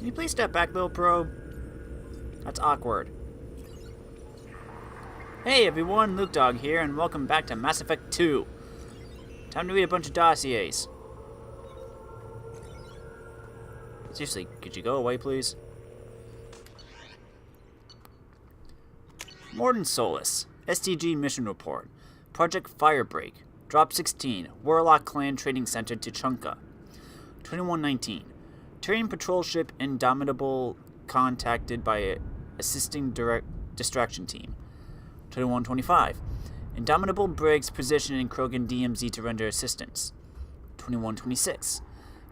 you please step back, little probe? That's awkward. Hey everyone, Luke Dog here, and welcome back to Mass Effect 2. Time to read a bunch of dossiers. Seriously, could you go away, please? Morden Solus, STG Mission Report, Project Firebreak, Drop 16, Warlock Clan Trading Center to Chunka. 2119, Terran Patrol Ship Indomitable contacted by assisting distraction team. 2125, Indomitable breaks position in Krogan DMZ to render assistance. 2126,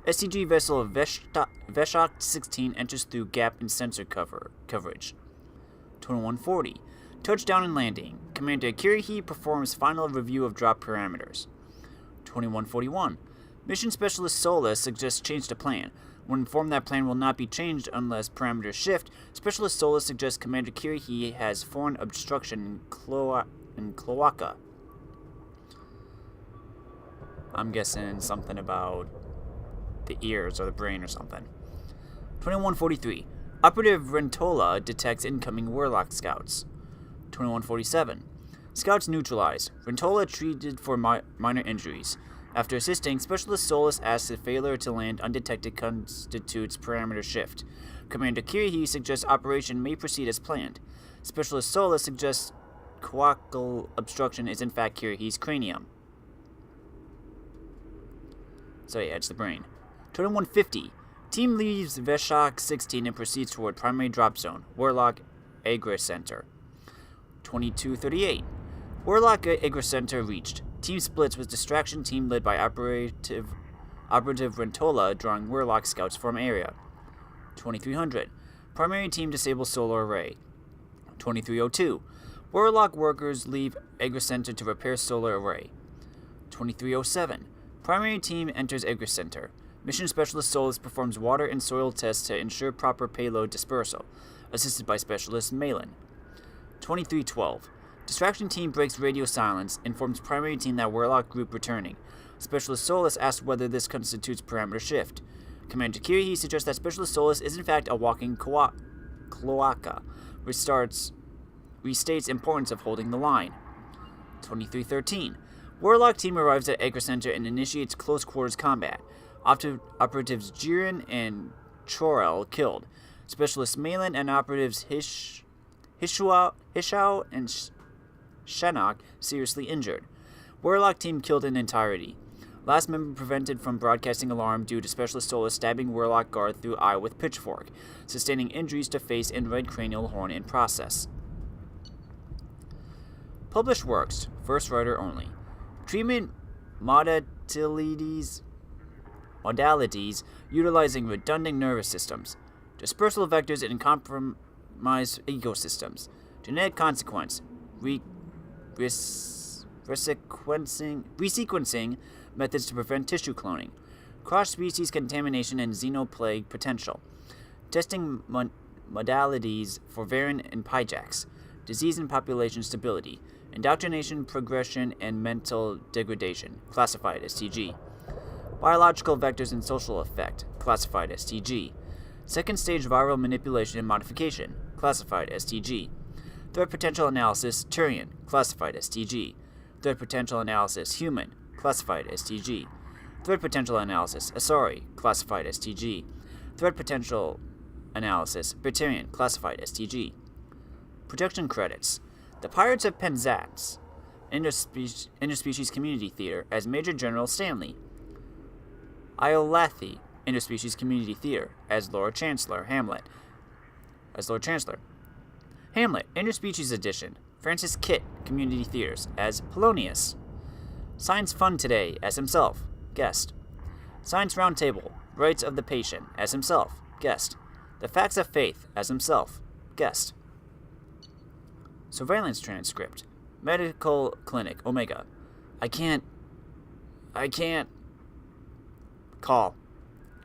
STG vessel Veshok 16 enters through gap in sensor coverage. 2140, touchdown and landing. Commander Kirihi performs final review of drop parameters. 2141, Mission Specialist Solus suggests change to plan. When informed that plan will not be changed unless parameters shift, Specialist Solus suggests Commander Kirihi has foreign obstruction in cloaca. I'm guessing something about the ears or the brain or something. 2143, Operative Rentola detects incoming Warlock scouts. 2147, scouts neutralized. Rentola treated for minor injuries. After assisting, Specialist Solus asks if failure to land undetected constitutes parameter shift. Commander Kirihi suggests operation may proceed as planned. Specialist Solus suggests coacal obstruction is in fact Kirihi's cranium. So yeah, it's the brain. 2150, team leaves Veshok 16 and proceeds toward primary drop zone, Warlock Agra Center. 2238, Warlock Agra Center reached. Team splits with distraction team led by Operative Rentola drawing Warlock scouts from area. 2300, primary team disables solar array. 2302, Warlock workers leave Agra Center to repair solar array. 2307, primary team enters Agra Center. Mission Specialist Solus performs water and soil tests to ensure proper payload dispersal, assisted by Specialist Malin. 2312, distraction team breaks radio silence, informs primary team that Warlock group returning. Specialist Solus asks whether this constitutes parameter shift. Commander Kirihi suggests that Specialist Solus is in fact a walking cloaca, restates importance of holding the line. 2313, Warlock team arrives at Agra Center and initiates close quarters combat. Operatives Jiren and Chorel killed. Specialist Malin and operatives Hishao and Shanok seriously injured. Warlock team killed in entirety. Last member prevented from broadcasting alarm due to Specialist Solus stabbing Warlock guard through eye with pitchfork, sustaining injuries to face and red cranial horn in process. Published works, first writer only. Treatment modalities utilizing redundant nervous systems. Dispersal vectors in compromised ecosystems. Genetic consequence. Resequencing methods to prevent tissue cloning. Cross-species contamination and xenoplague potential. Testing modalities for variant and Pyjax. Disease and population stability. Indoctrination, progression, and mental degradation. Classified as TG. Biological vectors and social effect. Classified as TG. Second stage viral manipulation and modification. Classified as TG. Threat potential analysis, Turian. Classified as TG. Threat potential analysis, human. Classified as TG. Threat potential analysis, Asari. Classified as TG. Threat potential analysis, Batarian. Classified as TG. Protection credits. The Pirates of Penzance. Interspecies Community Theater as Major General Stanley. Iolathi. Interspecies Community Theater as Lord Chancellor Hamlet. Hamlet, Interspecies Edition. Francis Kitt, Community Theaters as Polonius. Science Fun Today as himself, guest. Science Roundtable, Rights of the Patient as himself, guest. The Facts of Faith as himself, guest. Surveillance transcript. Medical Clinic, Omega. I can't. Call.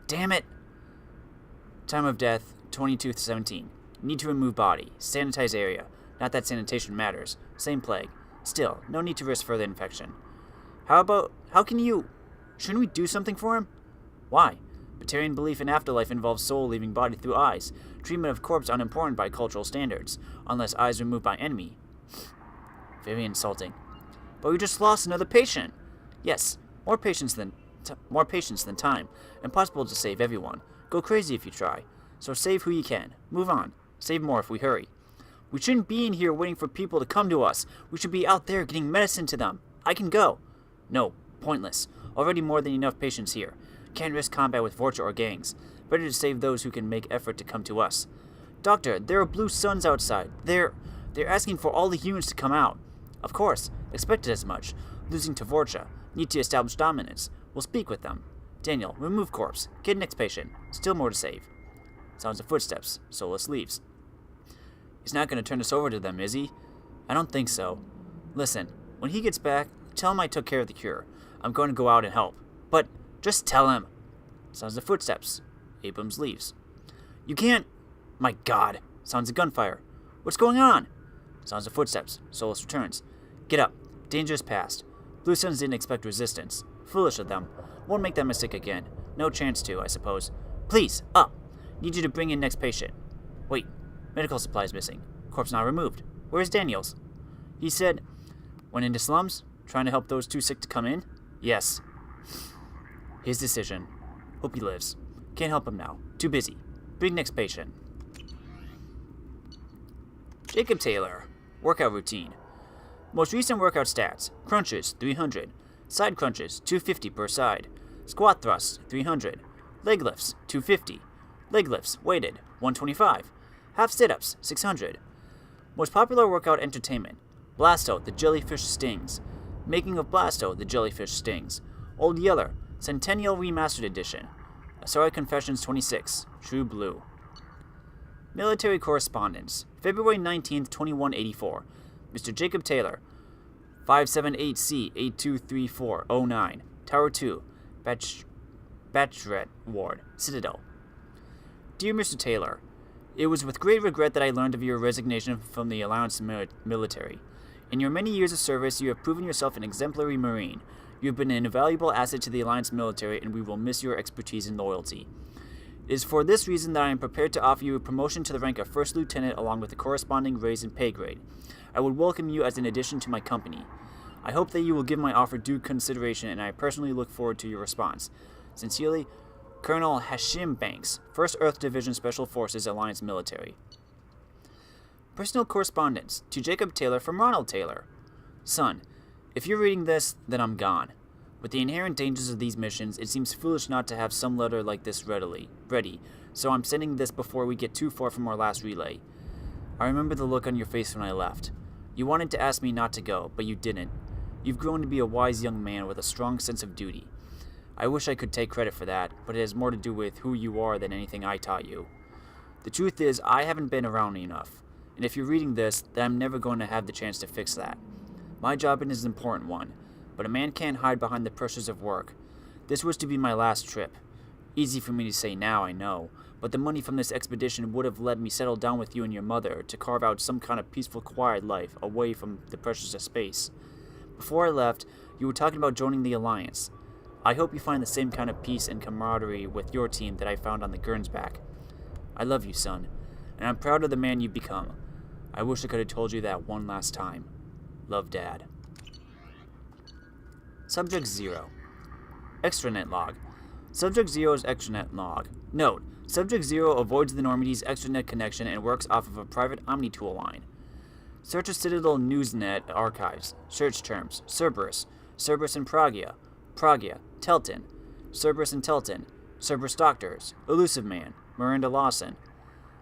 Damn it. Time of death, 22/17. Need to remove body. Sanitize area. Not that sanitation matters. Same plague. Still, no need to risk further infection. Shouldn't we do something for him? Why? Batarian belief in afterlife involves soul leaving body through eyes. Treatment of corpse unimportant by cultural standards, unless eyes removed by enemy. Very insulting. But we just lost another patient. Yes, more patience than time. Impossible to save everyone. Go crazy if you try. So save who you can. Move on. Save more if we hurry. We shouldn't be in here waiting for people to come to us. We should be out there getting medicine to them. I can go. No, pointless. Already more than enough patients here. Can't risk combat with Vorcha or gangs. Better to save those who can make effort to come to us. Doctor, there are blue suns outside. They're asking for all the humans to come out. Of course. Expected as much. Losing to Vorcha. Need to establish dominance. We'll speak with them. Daniel, remove corpse. Get next patient. Still more to save. Sounds of footsteps. Solus leaves. He's not going to turn us over to them, is he? I don't think so. Listen, when he gets back, tell him I took care of the cure. I'm going to go out and help. But just tell him. Sounds of footsteps. Abrams leaves. You can't... My God. Sounds of gunfire. What's going on? Sounds of footsteps. Solus returns. Get up. Dangerous past. Blue Suns didn't expect resistance. Foolish of them. Won't make that mistake again. No chance to, I suppose. Please, up. Need you to bring in next patient. Wait. Medical supplies missing. Corpse not removed. Where's Daniels? He said... Went into slums? Trying to help those too sick to come in? Yes. His decision. Hope he lives. Can't help him now. Too busy. Bring next patient. Jacob Taylor. Workout routine. Most recent workout stats. Crunches, 300. Side crunches, 250 per side. Squat thrusts, 300. Leg lifts, 250. Leg lifts, weighted, 125. Half sit-ups, 600. Most popular workout entertainment. Blasto, the jellyfish stings. Making of Blasto, the jellyfish stings. Old Yeller, Centennial Remastered Edition. Asari Confessions 26, True Blue. Military Correspondence. February 19th, 2184. Mr. Jacob Taylor, 578C823409, Tower 2, Bachelorette Ward, Citadel. Dear Mr. Taylor, it was with great regret that I learned of your resignation from the Alliance military. In your many years of service, you have proven yourself an exemplary Marine. You have been an invaluable asset to the Alliance military, and we will miss your expertise and loyalty. It is for this reason that I am prepared to offer you a promotion to the rank of First Lieutenant along with the corresponding raise and pay grade. I would welcome you as an addition to my company. I hope that you will give my offer due consideration, and I personally look forward to your response. Sincerely, Colonel Hashim Banks, 1st Earth Division Special Forces Alliance Military. Personal correspondence to Jacob Taylor from Ronald Taylor. Son, if you're reading this, then I'm gone. With the inherent dangers of these missions, it seems foolish not to have some letter like this ready, so I'm sending this before we get too far from our last relay. I remember the look on your face when I left. You wanted to ask me not to go, but you didn't. You've grown to be a wise young man with a strong sense of duty. I wish I could take credit for that, but it has more to do with who you are than anything I taught you. The truth is, I haven't been around enough, and if you're reading this, then I'm never going to have the chance to fix that. My job is an important one, but a man can't hide behind the pressures of work. This was to be my last trip. Easy for me to say now, I know, but the money from this expedition would have let me settle down with you and your mother to carve out some kind of peaceful, quiet life away from the pressures of space. Before I left, you were talking about joining the Alliance. I hope you find the same kind of peace and camaraderie with your team that I found on the Gernsback. I love you, son, and I'm proud of the man you've become. I wish I could have told you that one last time. Love, Dad. Subject 0. Extranet log. Subject 0's extranet log. Note, Subject 0 avoids the Normandy's extranet connection and works off of a private OmniTool line. Search a Citadel Newsnet archives. Search terms. Cerberus. Cerberus and Pragia. Pragia. Telton. Cerberus and Telton. Cerberus Doctors. Elusive Man. Miranda Lawson.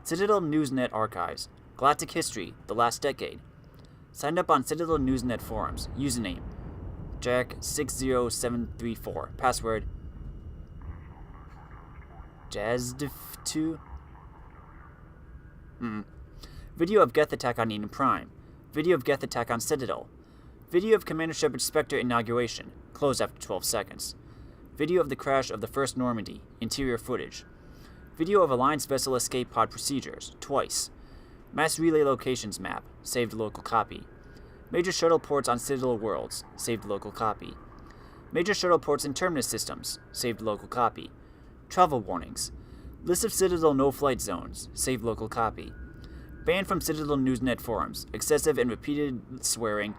Citadel Newsnet archives. Galactic History. The Last Decade. Signed up on Citadel Newsnet forums. Username. Jack60734. Password. Jazdif2. Video of Geth attack on Eden Prime. Video of Geth attack on Citadel. Video of Commander Shepard's Spectre inauguration. Close after 12 seconds. Video of the crash of the first Normandy. Interior footage. Video of Alliance vessel escape pod procedures. Twice. Mass relay locations map. Saved local copy. Major shuttle ports on Citadel worlds. Saved local copy. Major shuttle ports in Terminus systems. Saved local copy. Travel warnings. List of Citadel no-flight zones. Save local copy. Banned from Citadel Newsnet forums. Excessive and repeated swearing,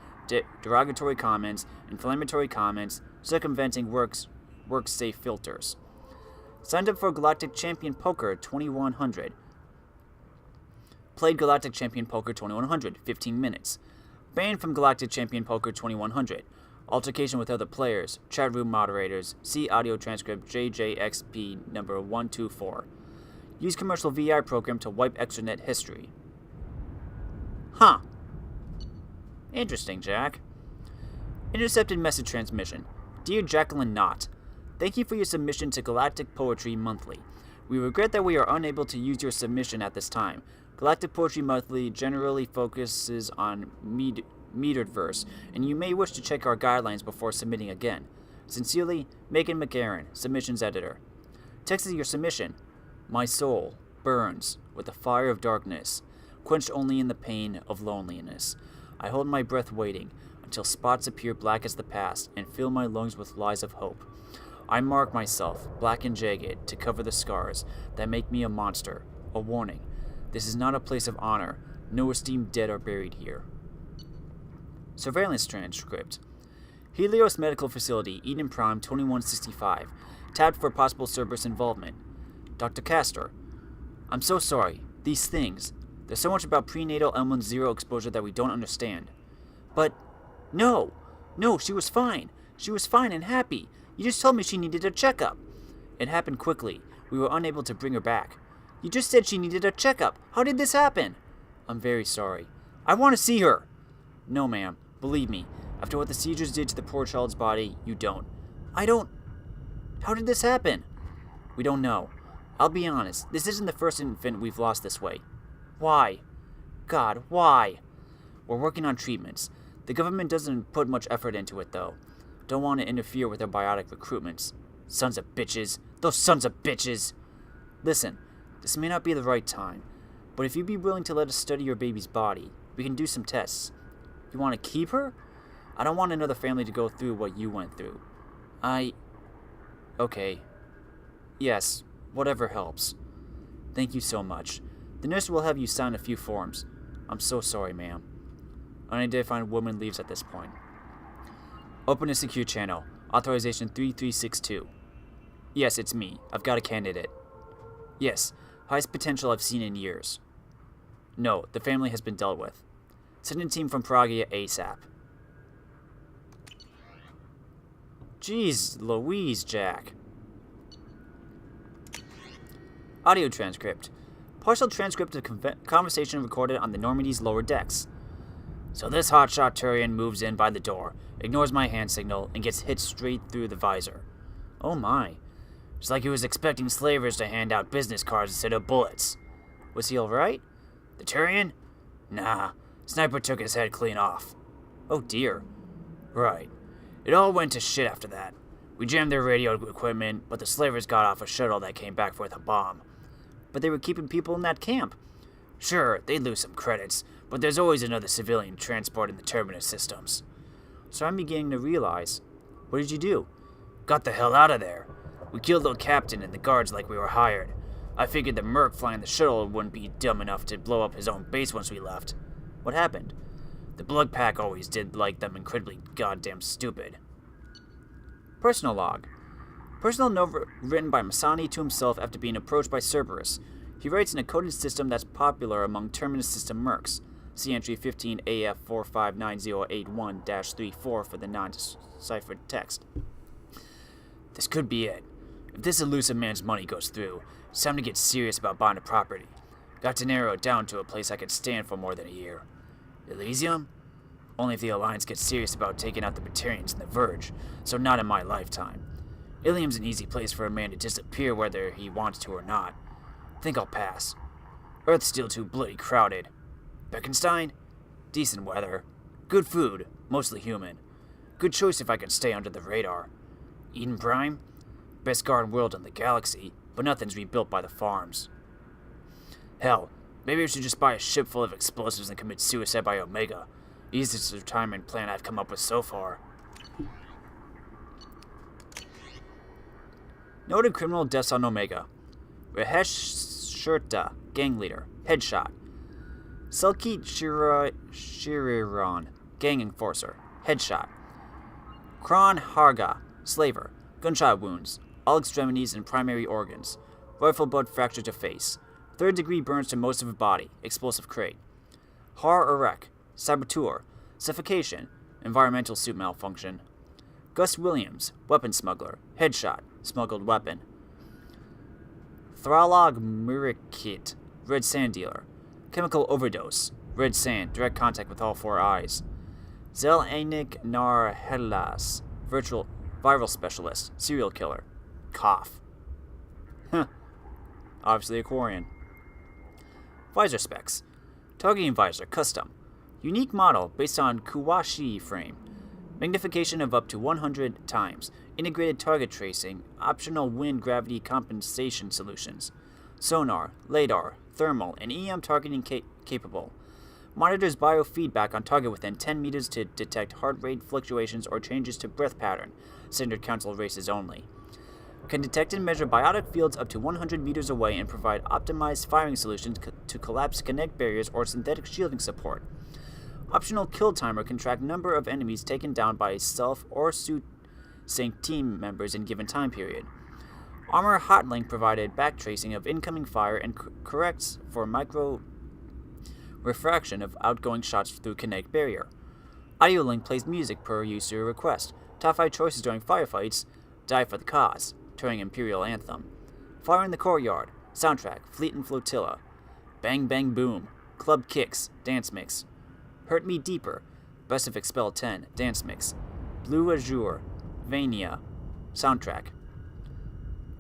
derogatory comments, inflammatory comments, circumventing work-safe filters. Signed up for Galactic Champion Poker 2100. Played Galactic Champion Poker 2100, 15 minutes. Banned from Galactic Champion Poker 2100. Altercation with other players. Chat room moderators. See audio transcript JJXP number 124. Use commercial VI program to wipe extranet history. Huh. Interesting, Jack. Intercepted message transmission. Dear Jacqueline Knott, thank you for your submission to Galactic Poetry Monthly. We regret that we are unable to use your submission at this time. Galactic Poetry Monthly generally focuses on metered verse, and you may wish to check our guidelines before submitting again. Sincerely, Megan McGarren, Submissions Editor. Text of your submission. My soul burns with the fire of darkness, quenched only in the pain of loneliness. I hold my breath waiting until spots appear black as the past and fill my lungs with lies of hope. I mark myself, black and jagged, to cover the scars that make me a monster. A warning. This is not a place of honor. No esteemed dead are buried here. Surveillance transcript. Helios Medical Facility, Eden Prime 2165. Tapped for possible Cerberus involvement. Dr. Castor. I'm so sorry. These things. There's so much about prenatal M10 exposure that we don't understand. But, no, she was fine. She was fine and happy. You just told me she needed a checkup. It happened quickly. We were unable to bring her back. You just said she needed a checkup. How did this happen? I'm very sorry. I want to see her. No, ma'am. Believe me, after what the seizures did to the poor child's body, you don't. I don't. How did this happen? We don't know. I'll be honest. This isn't the first infant we've lost this way. Why? God, why? We're working on treatments. The government doesn't put much effort into it, though. Don't want to interfere with their biotic recruitments. Sons of bitches. Those sons of bitches. Listen, this may not be the right time, but if you'd be willing to let us study your baby's body, we can do some tests. You want to keep her? I don't want another family to go through what you went through. Okay. Yes, whatever helps. Thank you so much. The nurse will have you sign a few forms. I'm so sorry, ma'am. Unidentified woman leaves at this point. Open a secure channel. Authorization 3362. Yes, it's me. I've got a candidate. Yes, highest potential I've seen in years. No, the family has been dealt with. Send a team from Pragia ASAP. Jeez Louise, Jack. Audio transcript. Partial transcript of conversation recorded on the Normandy's lower decks. So this hotshot Turian moves in by the door, ignores my hand signal, and gets hit straight through the visor. Oh my. It's like he was expecting slavers to hand out business cards instead of bullets. Was he alright? The Turian? Nah. Sniper took his head clean off. Oh dear. Right. It all went to shit after that. We jammed their radio equipment, but the slavers got off a shuttle that came back with a bomb. But they were keeping people in that camp. Sure, they'd lose some credits, but there's always another civilian transport in the terminus systems. So I'm beginning to realize. What did you do? Got the hell out of there. We killed the captain and the guards like we were hired. I figured the merc flying the shuttle wouldn't be dumb enough to blow up his own base once we left. What happened? The blood pack always did like them incredibly goddamn stupid. Personal log. Personal note written by Masani to himself after being approached by Cerberus. He writes in a coded system that's popular among Terminus system mercs. See entry 15 AF459081-34 for the non-deciphered text. This could be it. If this elusive man's money goes through, it's time to get serious about buying a property. Got to narrow it down to a place I could stand for more than a year. Elysium? Only if the Alliance gets serious about taking out the Batarians and the Verge, so not in my lifetime. Ilium's an easy place for a man to disappear whether he wants to or not. Think I'll pass. Earth's still too bloody crowded. Beckenstein? Decent weather. Good food, mostly human. Good choice if I can stay under the radar. Eden Prime? Best guarded world in the galaxy, but nothing's rebuilt by the farms. Hell, maybe I should just buy a ship full of explosives and commit suicide by Omega. Easiest retirement plan I've come up with so far. Noted criminal deaths on Omega. Rahesh Shurta, gang leader. Headshot. Selkit Shiriran, gang enforcer. Headshot. Kron Harga, slaver. Gunshot wounds. All extremities and primary organs. Rifle butt fracture to face. Third-degree burns to most of the body. Explosive crate. Har Arek, saboteur. Suffocation. Environmental suit malfunction. Gus Williams, weapon smuggler. Headshot. Smuggled weapon. Thralog Murikit, red sand dealer. Chemical overdose. Red sand, direct contact with all four eyes. Zelanik Nar Helas, viral specialist. Serial killer. Cough. Huh. Obviously a Quarian. Visor specs. Targeting visor, custom. Unique model based on Kuwashi frame. Magnification of up to 100 times. Integrated target tracing. Optional wind gravity compensation solutions. Sonar, radar, thermal, and EM targeting capable. Monitors biofeedback on target within 10 meters to detect heart rate fluctuations or changes to breath pattern. Standard council races only. Can detect and measure biotic fields up to 100 meters away and provide optimized firing solutions to collapse connect barriers or synthetic shielding support. Optional kill timer can track number of enemies taken down by self or suit sync team members in given time period. Armor hotlink provided backtracing of incoming fire and corrects for micro refraction of outgoing shots through connect barrier. Audio link plays music per user request. Top 5 choices during firefights. Die for the cause. Touring Imperial Anthem. Fire in the Courtyard. Soundtrack. Fleet and Flotilla. Bang Bang Boom. Club Kicks. Dance Mix. Hurt Me Deeper. Best of Expel 10. Dance Mix. Blue Azure. Vania. Soundtrack.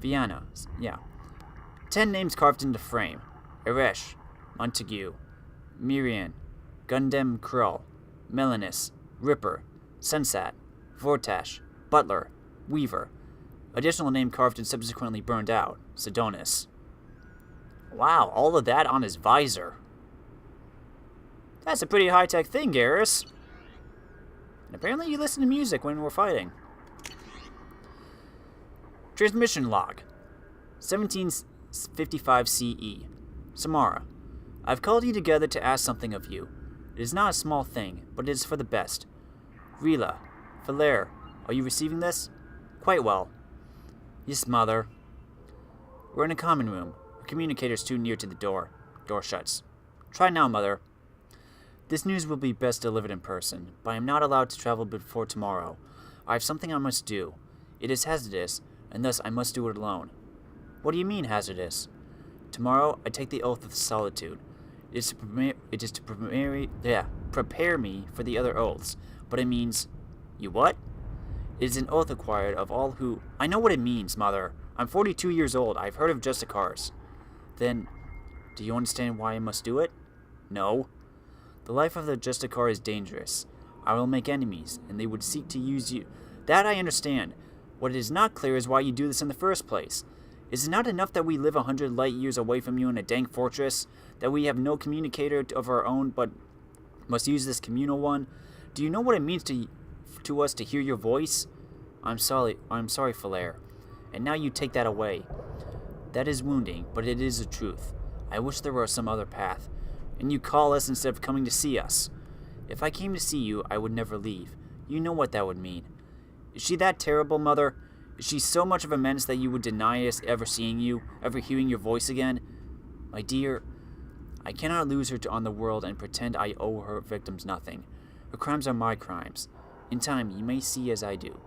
Vienna. Yeah. 10 names carved into frame. Eresh. Montague. Mirian. Gundam Krull. Melanis. Ripper. Sensat. Vortash. Butler. Weaver. Additional name carved and subsequently burned out. Sidonis. Wow, all of that on his visor. That's a pretty high-tech thing, Garrus. And apparently you listen to music when we're fighting. Transmission log. 1755 CE. Samara. I've called you together to ask something of you. It is not a small thing, but it is for the best. Rila. Valaire. Are you receiving this? Quite well. Yes, Mother. We're in a common room. The communicator's too near to the door. Door shuts. Try now, Mother. This news will be best delivered in person, but I am not allowed to travel before tomorrow. I have something I must do. It is hazardous, and thus I must do it alone. What do you mean, hazardous? Tomorrow I take the oath of solitude. It is to prepare me for the other oaths, but it means... You what? It is an oath acquired of all who... I know what it means, Mother. I'm 42 years old. I've heard of Justicars. Then, do you understand why I must do it? No. The life of the Justicar is dangerous. I will make enemies, and they would seek to use you. That I understand. What is not clear is why you do this in the first place. Is it not enough that we live 100 light years away from you in a dank fortress? That we have no communicator of our own, but must use this communal one? Do you know what it means to us to hear your voice? I'm sorry, Valaire. And now you take that away. That is wounding, but it is the truth. I wish there were some other path. And you call us instead of coming to see us. If I came to see you, I would never leave. You know what that would mean. Is she that terrible, Mother? Is she so much of a menace that you would deny us ever seeing you, ever hearing your voice again? My dear, I cannot lose her on the world and pretend I owe her victims nothing. Her crimes are my crimes. In time, you may see as I do.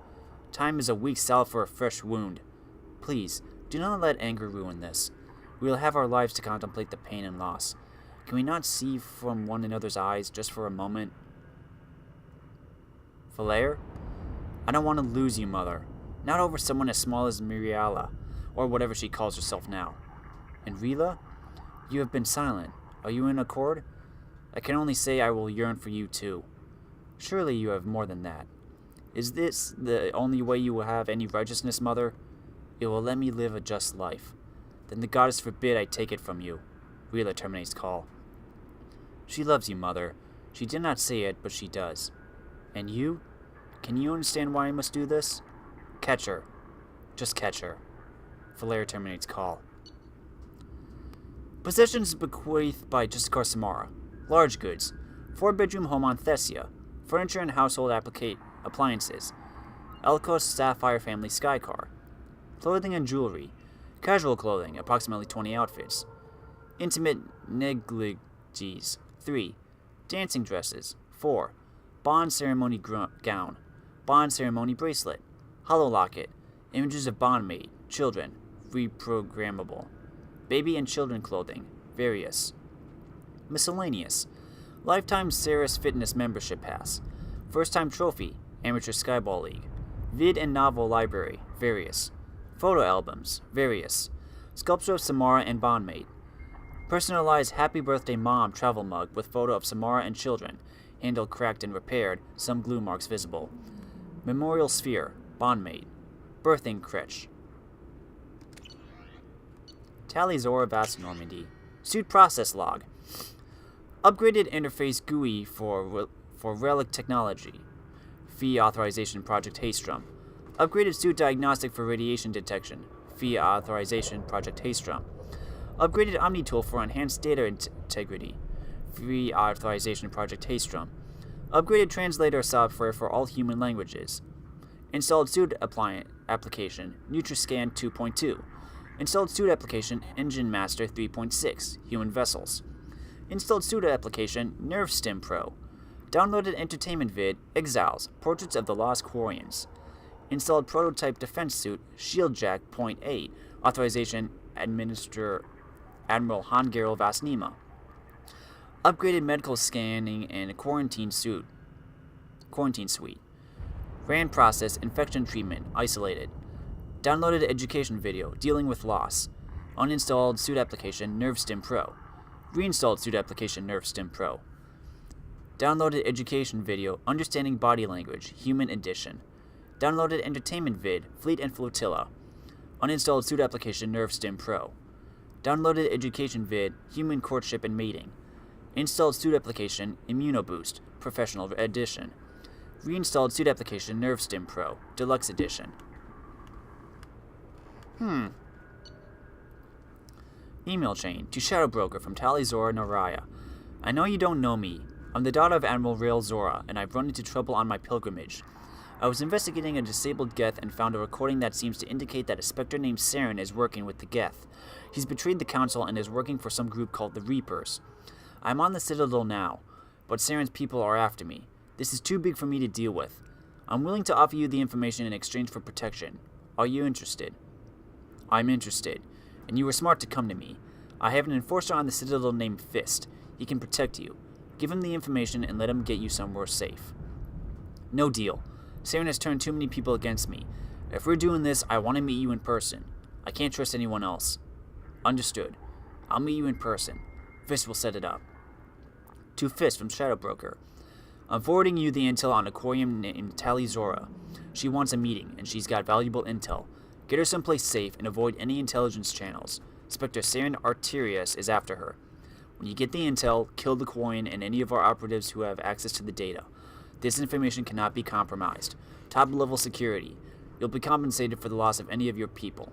Time is a weak salve for a fresh wound. Please, do not let anger ruin this. We will have our lives to contemplate the pain and loss. Can we not see from one another's eyes just for a moment? Valaire? I don't want to lose you, Mother. Not over someone as small as Miriala, or whatever she calls herself now. And Rila? You have been silent. Are you in accord? I can only say I will yearn for you too. Surely you have more than that. Is this the only way you will have any righteousness, Mother? It will let me live a just life. Then the goddess forbid I take it from you. Rila terminates call. She loves you, Mother. She did not say it, but she does. And you? Can you understand why I must do this? Catch her. Just catch her. Liara terminates call. Possessions bequeathed by Jessica Samara. Large goods. 4-bedroom home on Thessia. Furniture and household appliances. Elkos Sapphire Family Sky Car. Clothing and jewelry. Casual clothing, approximately 20 outfits. Intimate negligees. 3. Dancing dresses. 4. Bond ceremony gown. Bond ceremony bracelet. Hollow locket. Images of bondmate. Children. Reprogrammable. Baby and children clothing. Various. Miscellaneous. Lifetime Ceres Fitness Membership Pass. First time trophy. Amateur Skyball League. Vid and novel library. Various. Photo albums. Various. Sculpture of Samara and bondmate. Personalized Happy Birthday Mom travel mug with photo of Samara and children. Handle cracked and repaired. Some glue marks visible. Memorial sphere. Bondmate. Birthing crutch. Tally Zora Vast Normandy. Suit process log. Upgraded interface GUI for Relic Technology. Fee Authorization Project Haystrom. Upgraded suit diagnostic for radiation detection. Fee Authorization Project Haystrom. Upgraded Omni tool for enhanced data integrity. Fee Authorization Project Haystrom. Upgraded translator software for all human languages. Installed suit application Nutriscan 2.2. Installed suit application Engine Master 3.6 Human Vessels. Installed suit application Nerve Stim Pro. Downloaded entertainment vid Exiles Portraits of the Lost Quarians. Installed prototype defense suit Shieldjack .8 Authorization Administrator Admiral Han-Geril Vasnima. Upgraded medical scanning and quarantine suite. RAND process infection treatment isolated. Downloaded education video dealing with loss. Uninstalled suit application NerveStim Pro. Reinstalled suit application NerveStim Pro. Downloaded education video Understanding Body Language Human Edition. Downloaded entertainment vid Fleet and Flotilla. Uninstalled suit application NerveStim Pro. Downloaded education vid Human Courtship and Mating. Installed suit application ImmunoBoost Professional Edition. Reinstalled suit application NerveStim Pro Deluxe Edition. Email chain to Shadow Broker from Tally Zora Naraya. I know you don't know me. I'm the daughter of Admiral Rail Zora, and I've run into trouble on my pilgrimage. I was investigating a disabled Geth and found a recording that seems to indicate that a specter named Saren is working with the Geth. He's betrayed the Council and is working for some group called the Reapers. I'm on the Citadel now, but Saren's people are after me. This is too big for me to deal with. I'm willing to offer you the information in exchange for protection. Are you interested? I'm interested, and you were smart to come to me. I have an enforcer on the Citadel named Fist. He can protect you. Give him the information and let him get you somewhere safe. No deal. Saren has turned too many people against me. If we're doing this, I want to meet you in person. I can't trust anyone else. Understood. I'll meet you in person. Fist will set it up. To Fist from Shadow Broker. I'm forwarding you the intel on a Quarian named Tally Zora. She wants a meeting, and she's got valuable intel. Get her someplace safe and avoid any intelligence channels. Spectre Saren Arterius is after her. When you get the intel, kill the Quarian and any of our operatives who have access to the data. This information cannot be compromised. Top-level security. You'll be compensated for the loss of any of your people.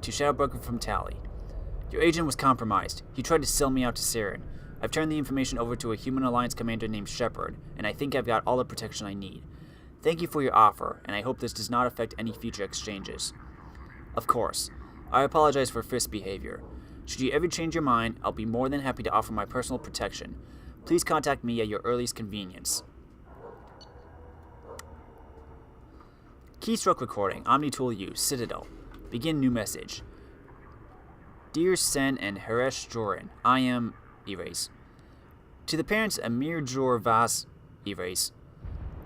To Shadow Broker from Tally. Your agent was compromised. He tried to sell me out to Saren. I've turned the information over to a Human Alliance commander named Shepard, and I think I've got all the protection I need. Thank you for your offer, and I hope this does not affect any future exchanges. Of course. I apologize for Fist's behavior. Should you ever change your mind, I'll be more than happy to offer my personal protection. Please contact me at your earliest convenience. Keystroke recording, OmniTool use, Citadel. Begin new message. Dear Sen and Haresh Joran, I am... Erase. To the parents Amir Jor Vas... Erase.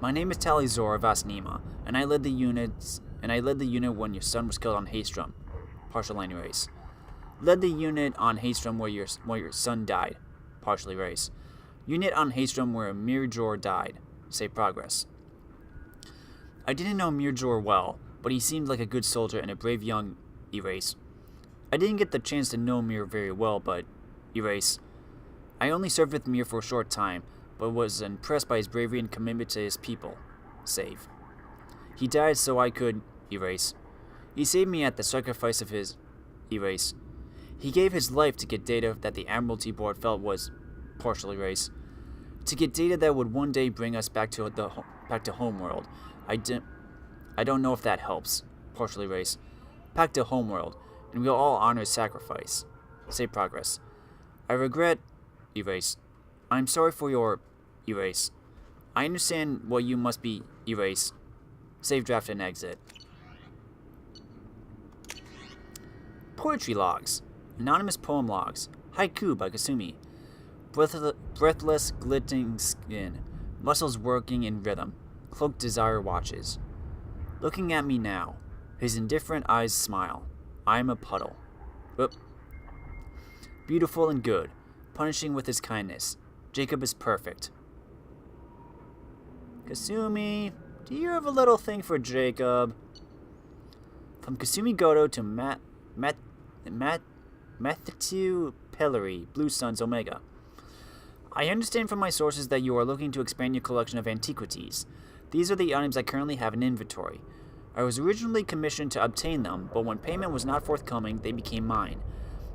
My name is Tally Zora Vasnima, and I led the unit when your son was killed on Haystrom. Partial line erase. Led the unit on Haystrom where your son died. Partial erase. Unit on Haystrom where Amir Jor died. Save progress. I didn't know Amir Jor well, but he seemed like a good soldier and a brave young... Erase. I didn't get the chance to know Mir very well, but... Erase. I only served with Mir for a short time, but was impressed by his bravery and commitment to his people. Save. He died so I could... Erase. He saved me at the sacrifice of his erase. He gave his life to get data that the Admiralty Board felt was partial erase. To get data that would one day bring us back to homeworld. I don't know if that helps. Partial erase. Back to homeworld, and we'll all honor his sacrifice. Save progress. I regret erase. I'm sorry for your erase. I understand what you must be erase. Save draft and exit. Poetry logs. Anonymous poem logs. Haiku by Kasumi. Breathless, glittering skin. Muscles working in rhythm. Cloaked desire watches. Looking at me now. His indifferent eyes smile. I am a puddle. Oop. Beautiful and good. Punishing with his kindness. Jacob is perfect. Kasumi, do you have a little thing for Jacob? From Kasumi Goto to Matthew Pellery, Blue Suns Omega. I understand from my sources that you are looking to expand your collection of antiquities. These are the items I currently have in inventory. I was originally commissioned to obtain them, but when payment was not forthcoming, they became mine.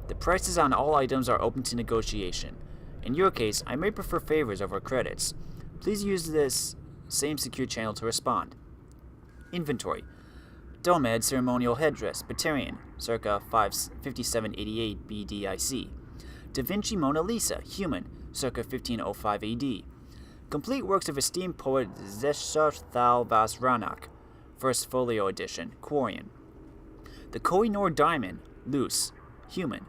The prices on all items are open to negotiation. In your case, I may prefer favors over credits. Please use this same secure channel to respond. Inventory. Domed ceremonial headdress, Batarian, circa 5788 BDIC. Da Vinci Mona Lisa, human, circa 1505 AD. Complete works of esteemed poet Zeshar Vas Ranak, first folio edition, Quarian. The Koh-i-Noor diamond, loose, human.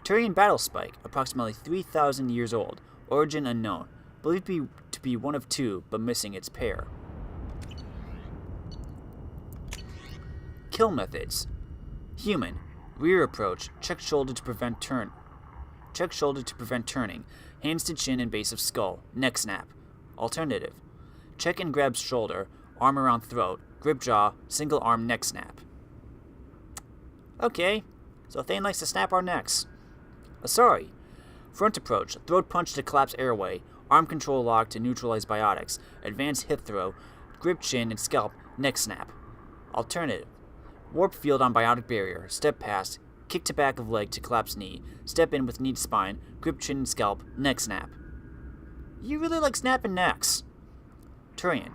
Turian battle spike, approximately 3,000 years old, origin unknown, believed to be one of two, but missing its pair. Kill methods. Human, rear approach, check shoulder to prevent turning, hands to chin and base of skull, neck snap. Alternative, check and grab shoulder, arm around throat, grip jaw, single arm neck snap. Okay, so Thane likes to snap our necks. Asari, front approach, throat punch to collapse airway, arm control lock to neutralize biotics, advanced hip throw, grip chin and scalp, neck snap. Alternative, warp field on biotic barrier, step past, kick to back of leg to collapse knee, step in with knee to spine, grip chin and scalp, neck snap. You really like snapping necks. Turian,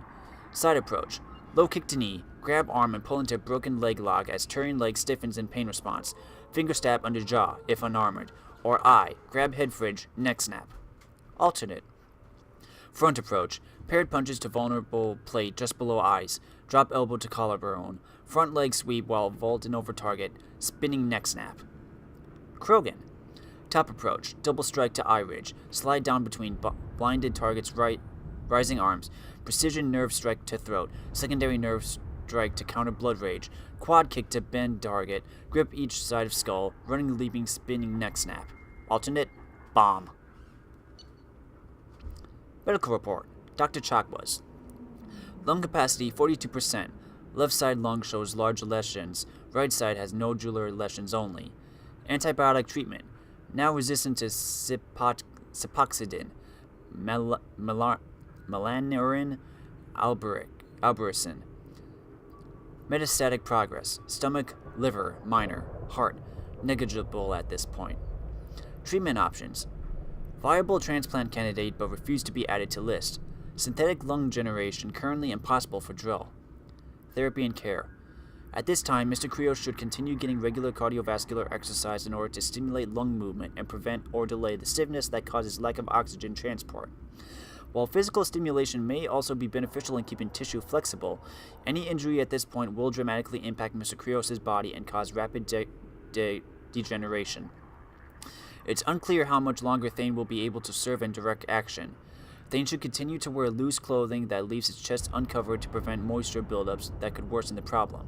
side approach, low kick to knee, grab arm and pull into broken leg lock as Turian leg stiffens in pain response, finger stab under jaw if unarmored, or eye, grab head fridge, neck snap. Alternate, front approach, paired punches to vulnerable plate just below eyes, drop elbow to collarbone, front leg sweep while vaulting over target, spinning neck snap. Krogan, top approach, double strike to eye ridge, slide down between blinded targets rising arms, precision nerve strike to throat, secondary nerve strike to counter blood rage, quad kick to bend target, grip each side of skull, running leaping spinning neck snap. Alternate, bomb. Medical report. Dr. Chakwas. Lung capacity 42%. Left side lung shows large lesions. Right side has nodular lesions only. Antibiotic treatment. Now resistant to cipoxidin, melanorin, albericin. Metastatic progress. Stomach, liver, minor. Heart, negligible at this point. Treatment options. Viable transplant candidate but refused to be added to list. Synthetic lung generation currently impossible for drill. Therapy and care. At this time, Mr. Krios should continue getting regular cardiovascular exercise in order to stimulate lung movement and prevent or delay the stiffness that causes lack of oxygen transport. While physical stimulation may also be beneficial in keeping tissue flexible, any injury at this point will dramatically impact Mr. Krios' body and cause rapid degeneration. It's unclear how much longer Thane will be able to serve in direct action. Thane should continue to wear loose clothing that leaves his chest uncovered to prevent moisture buildups that could worsen the problem.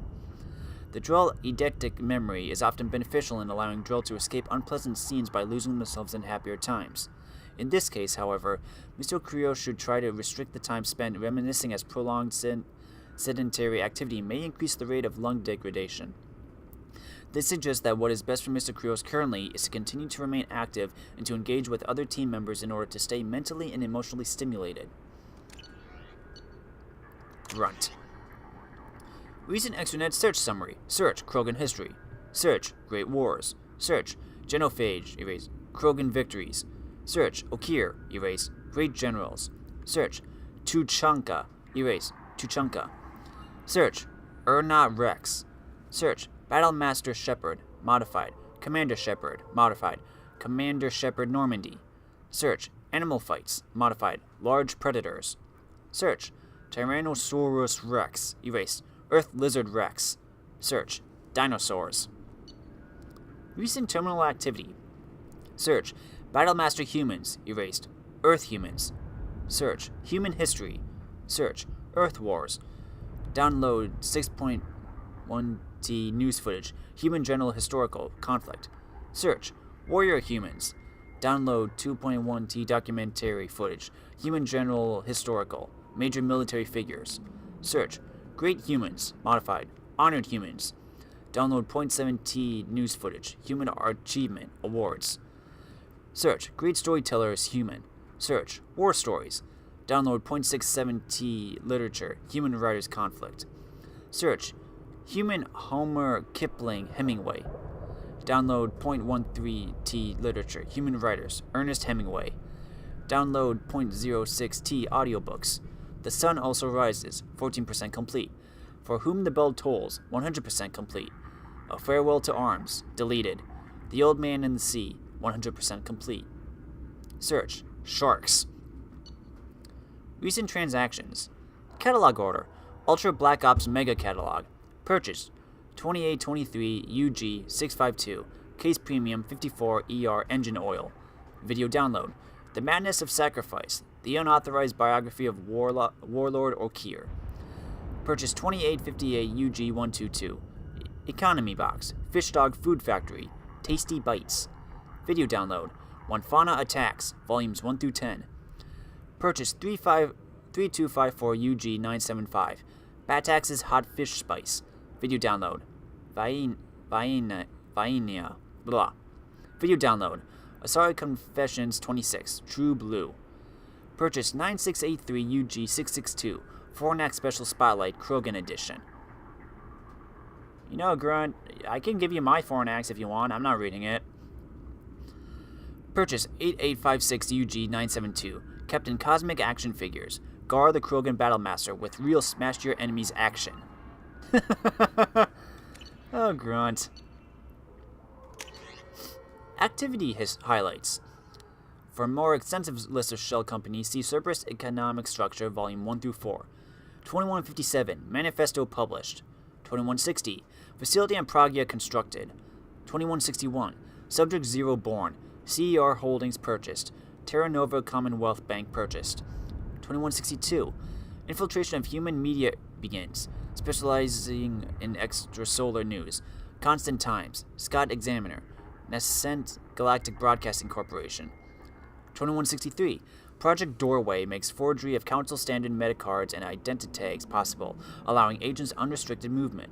The Drell eidetic memory is often beneficial in allowing Drell to escape unpleasant scenes by losing themselves in happier times. In this case, however, Mr. Krios should try to restrict the time spent reminiscing, as prolonged sedentary activity may increase the rate of lung degradation. This suggests that what is best for Mr. Krios currently is to continue to remain active and to engage with other team members in order to stay mentally and emotionally stimulated. Grunt. Recent extranet search summary. Search Krogan history. Search Great Wars. Search Genophage, erase Krogan victories. Search Okir, erase Great Generals. Search Tuchanka, erase Tuchanka. Search Urnat Rex. Search Battlemaster Shepard, modified. Commander Shepard, modified. Commander Shepard Normandy. Search Animal fights, modified. Large predators. Search Tyrannosaurus Rex, erase Earth Lizard Rex. Search Dinosaurs. Recent terminal activity. Search Battlemaster Humans, erased Earth Humans. Search Human History. Search Earth Wars. Download 6.1T news footage. Human General Historical Conflict. Search Warrior Humans. Download 2.1T documentary footage. Human General Historical. Major military figures. Search Great Humans, modified. Honored Humans. Download 0.7T news footage. Human Achievement Awards. Search Great Storytellers Human. Search War Stories. Download 0.67T literature. Human Writers Conflict. Search Human Homer Kipling Hemingway. Download 0.13T literature. Human Writers Ernest Hemingway. Download 0.06T audiobooks. The Sun Also Rises, 14% complete. For Whom the Bell Tolls, 100% complete. A Farewell to Arms, deleted. The Old Man in the Sea, 100% complete. Search Sharks. Recent transactions. Catalog order. Ultra Black Ops Mega Catalog. Purchase 2823 UG 652. Case Premium 54 ER Engine Oil. Video download. The Madness of Sacrifice. The Unauthorized Biography of Warlord Okir. Purchase 2858 UG 122. Economy Box. Fish Dog Food Factory. Tasty Bites. Video download. When Fauna Attacks. Volumes 1 through 10. Purchase 3254 UG 975. Batax's Hot Fish Spice. Video download. Vaina. Blah. Video download. Asari Confessions 26. True Blue. Purchase 9683 UG 662. Fornax Special Spotlight Krogan Edition. You know, Grunt, I can give you my Fornax if you want. I'm not reading it. Purchase 8856 UG 972. Captain Cosmic Action Figures. Gar the Krogan Battlemaster with real smash your enemies action. Oh, Grunt. Activity highlights. For a more extensive list of shell companies, see Cerberus Economic Structure, Volume 1 through 4. 2157, Manifesto published. 2160, Facility on Pragia constructed. 2161, Subject Zero born. CER Holdings purchased. Terra Nova Commonwealth Bank purchased. 2162, Infiltration of Human Media begins, specializing in extrasolar news. Constant Times, Scott Examiner, Nascent Galactic Broadcasting Corporation. 2163, Project Doorway makes forgery of Council standard metacards and identity tags possible, allowing agents unrestricted movement.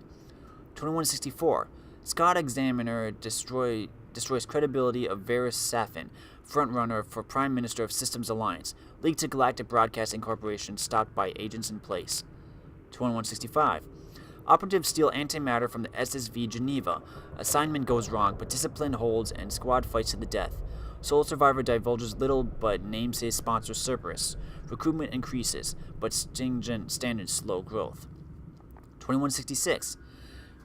2164, Scott Examiner destroys credibility of Varys Safin, frontrunner for Prime Minister of Systems Alliance, leaked to Galactic Broadcasting Corporation stopped by agents in place. 2165, Operatives steal antimatter from the SSV Geneva. Assignment goes wrong, but discipline holds and squad fights to the death. Sole Survivor divulges little but names his sponsor Cerberus. Recruitment increases, but stringent standards slow growth. 2166.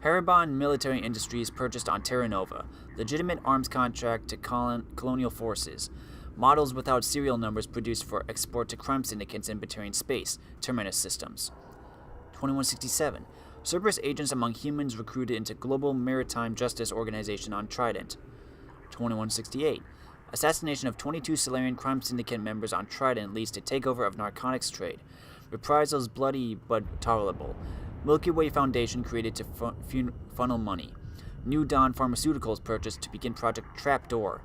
Haribon Military Industries purchased on Terra Nova. Legitimate arms contract to colonial forces. Models without serial numbers produced for export to crime syndicates in Batarian space. Terminus systems. 2167. Cerberus agents among humans recruited into Global Maritime Justice Organization on Trident. 2168. Assassination of 22 Solarian crime syndicate members on Trident leads to takeover of narcotics trade. Reprisals bloody but tolerable. Milky Way Foundation created to funnel money. New Dawn Pharmaceuticals purchased to begin Project Trapdoor.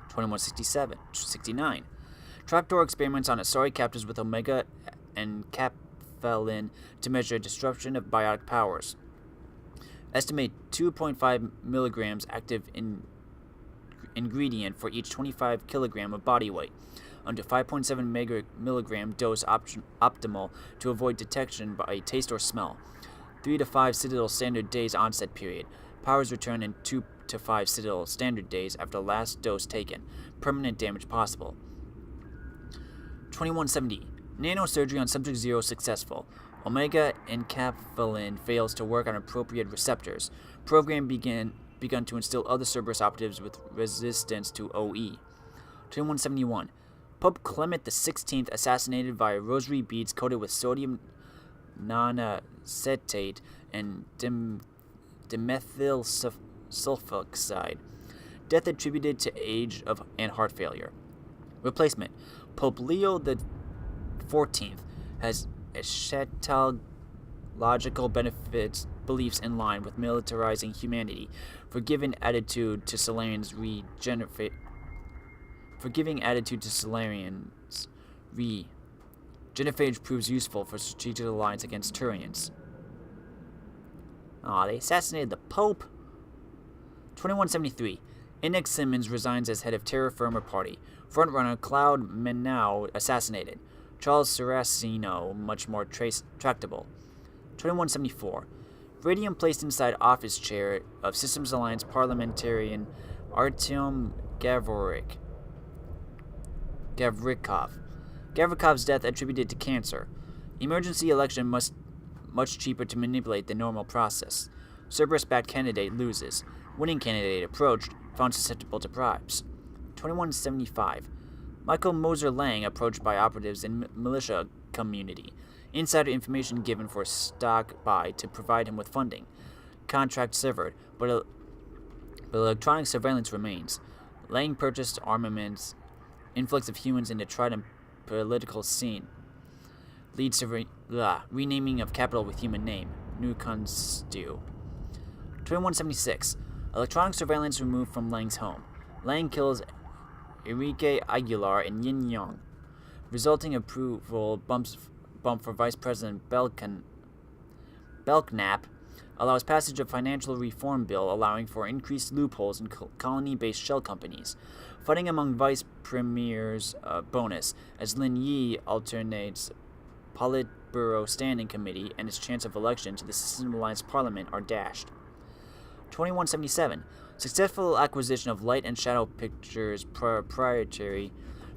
2169. Trapdoor experiments on Asari captives with Omega and Caphelin to measure disruption of biotic powers. Estimate 2.5 milligrams active ingredient for each 25 kilogram of body weight. Under 5.7 milligram dose optimal to avoid detection by taste or smell. 3 to 5 Citadel Standard Days onset period. Powers return in 2 to 5 Citadel Standard Days after last dose taken. Permanent damage possible. 2170. Nanosurgery on Subject 0 successful. Omega encapsulin fails to work on appropriate receptors. Program begun to instill other Cerberus operatives with resistance to OE. 2171. Pope Clement XVI assassinated via rosary beads coated with sodium nonacetate and dimethyl sulfoxide. Death attributed to age and heart failure. Replacement. Pope Leo XIV has eschatological beliefs in line with militarizing humanity. Forgiving attitude to Solarians Genophage proves useful for strategic alliance against Turians. They assassinated the Pope. 2173. Index Simmons resigns as head of Terra Firma Party. Frontrunner Cloud Menau assassinated. Charles Saraceno much more tractable. 2174. Radium placed inside office chair of Systems Alliance parliamentarian Artyom Gavrikov. Gavrikov's death attributed to cancer. Emergency election much cheaper to manipulate than normal process. Cerberus-backed candidate loses. Winning candidate approached, found susceptible to bribes. 2175. Michael Moser Lang approached by operatives in militia community. Insider information given for stock buy to provide him with funding. Contract severed, but electronic surveillance remains. Lang purchased armaments, influx of humans into Trident political scene. Leads to renaming of capital with human name. New Constu. 2176. Electronic surveillance removed from Lang's home. Lang kills Enrique Aguilar and Yin Yang. Resulting approval bump for Vice President Belknap allows passage of financial reform bill allowing for increased loopholes in colony-based shell companies. Fighting among vice premiers bonus as Lin Yi alternates Politburo Standing Committee and its chance of election to the System Alliance Parliament are dashed. 2177. Successful acquisition of Light and Shadow Pictures proprietary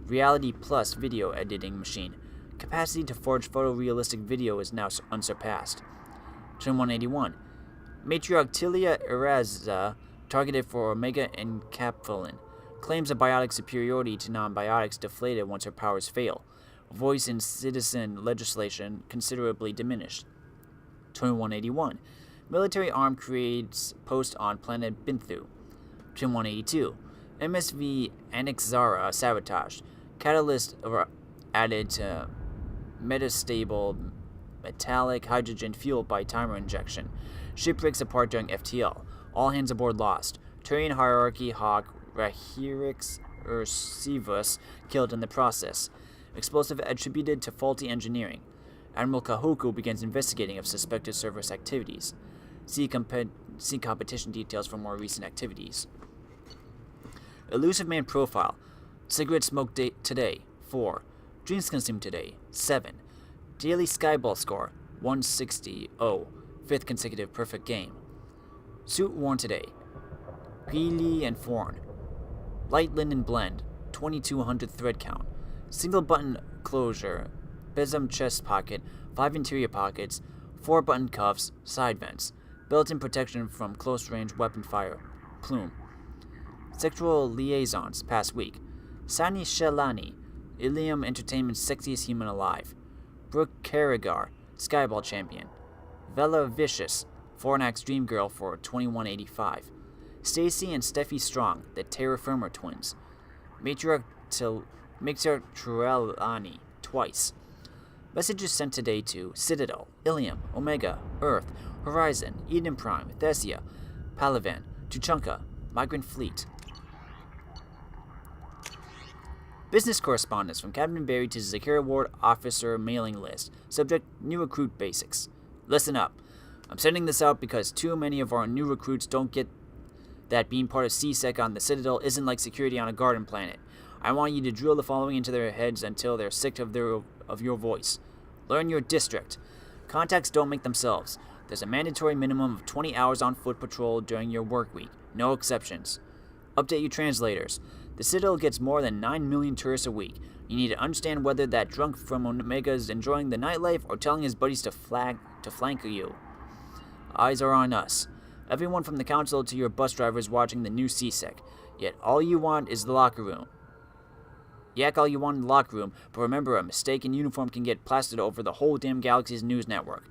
Reality Plus video editing machine. Capacity to forge photorealistic video is now unsurpassed. 2181. Matriarch Tilia Eraza targeted for Omega encapsulin. Claims of biotic superiority to non-biotics deflated once her powers fail. Voice in citizen legislation considerably diminished. 2181. Military arm creates post on planet Binthu. 2182. MSV Anixara sabotaged. Catalyst added to metastable metallic hydrogen fueled by timer injection. Ship breaks apart during FTL. All hands aboard lost. Turian hierarchy Hawk Rahirix Ursivus killed in the process. Explosive attributed to faulty engineering. Admiral Kahoku begins investigating of suspected Cerberus activities. See competition details for more recent activities. Elusive Man profile. Cigarette smoke today, 4. Drinks consumed today, 7. Daily Skyball score, 160. 5th consecutive perfect game. Suit worn today. Greeley and Forn. Light linen blend, 2200 thread count. Single button closure. Besom chest pocket, 5 interior pockets, 4 button cuffs, side vents. Built-in protection from close-range weapon fire. Plume. Sexual liaisons, past week. Sani Shelani, Ilium Entertainment's sexiest human alive. Brooke Carrigar, Skyball champion. Vela Vicious, Fornax Dream Girl for 2185. Stacy and Steffi Strong, the Terra Firma twins. Matriarch Trelawney, twice. Messages sent today to Citadel, Ilium, Omega, Earth, Horizon, Eden Prime, Thessia, Palavan, Tuchanka, Migrant Fleet. Business correspondence from Captain Barry to Zakira Ward Officer Mailing List. Subject, New Recruit Basics. Listen up. I'm sending this out because too many of our new recruits don't get that being part of CSEC on the Citadel isn't like security on a garden planet. I want you to drill the following into their heads until they're sick of your voice. Learn your district. Contacts don't make themselves. There's a mandatory minimum of 20 hours on foot patrol during your work week. No exceptions. Update your translators. The Citadel gets more than 9 million tourists a week. You need to understand whether that drunk from Omega is enjoying the nightlife or telling his buddies to flank you. Eyes are on us. Everyone from the council to your bus driver is watching the new CSEC. Yet all you want is the locker room. Yak all you want in the locker room, but remember, a mistake in uniform can get plastered over the whole damn galaxy's news network.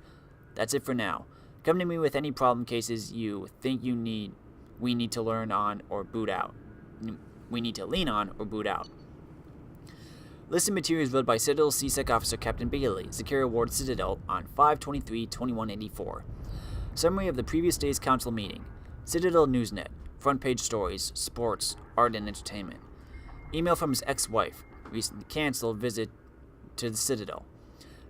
That's it for now. Come to me with any problem cases you think we need to learn on or boot out. We need to lean on or boot out. List of materials read by Citadel CSEC Officer Captain Bailey, Zakira Ward Citadel, on 5/23/2184. Summary of the previous day's council meeting. Citadel Newsnet. Front page stories, sports, art, and entertainment. Email from his ex-wife. Recently canceled visit to the Citadel.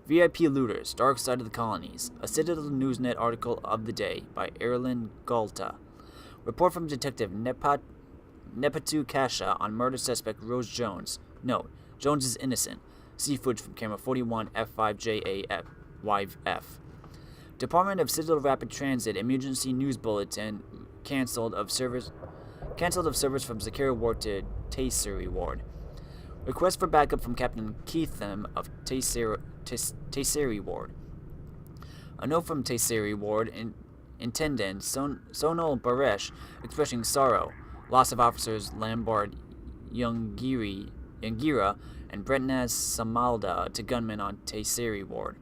VIP Looters, Dark Side of the Colonies. A Citadel Newsnet article of the day by Erlyn Galta. Report from Detective Nepatu Kasha on murder suspect Rose Jones. Note, Jones is innocent. See footage from camera 41 F5JAF. Department of Citadel Rapid Transit Emergency News Bulletin cancelled of service from Zakira Ward to Tayseri Ward. Request for backup from Captain Keitham of Tayseri Ward. A note from Tayseri Ward, Intendant Sonal Baresh, expressing sorrow. Loss of officers Lambard Youngira and Bretnaz Samalda to gunmen on Tayseri Ward.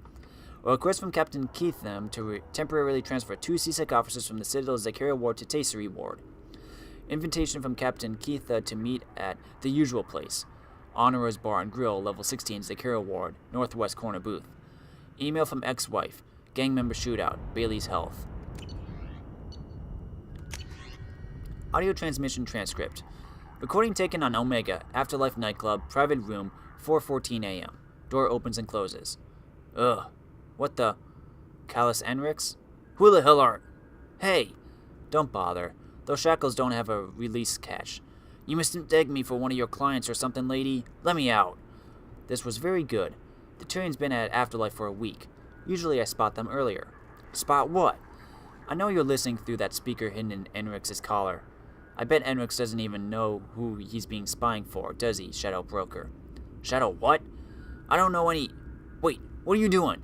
A request from Captain Keitham to temporarily transfer 2 CSEC officers from the Citadel Zakira Ward to Tayseri Ward. Invitation from Captain Keitha to meet at the usual place. Honorers Bar and Grill, level 16, Zakira Ward, northwest corner booth. Email from ex-wife. Gang member shootout. Bailey's health. Audio transmission transcript. Recording taken on Omega, Afterlife Nightclub, private room, 4:14 a.m. Door opens and closes. Ugh. What the? Callus Enrix? Who the hell are... Hey! Don't bother. Those shackles don't have a release catch. You mistake me for one of your clients or something, lady? Let me out. This was very good. The Turian's been at Afterlife for a week. Usually I spot them earlier. Spot what? I know you're listening through that speaker hidden in Enrix's collar. I bet Enrix doesn't even know who he's being spying for, does he, Shadow Broker? Shadow what? I don't know any... Wait, what are you doing?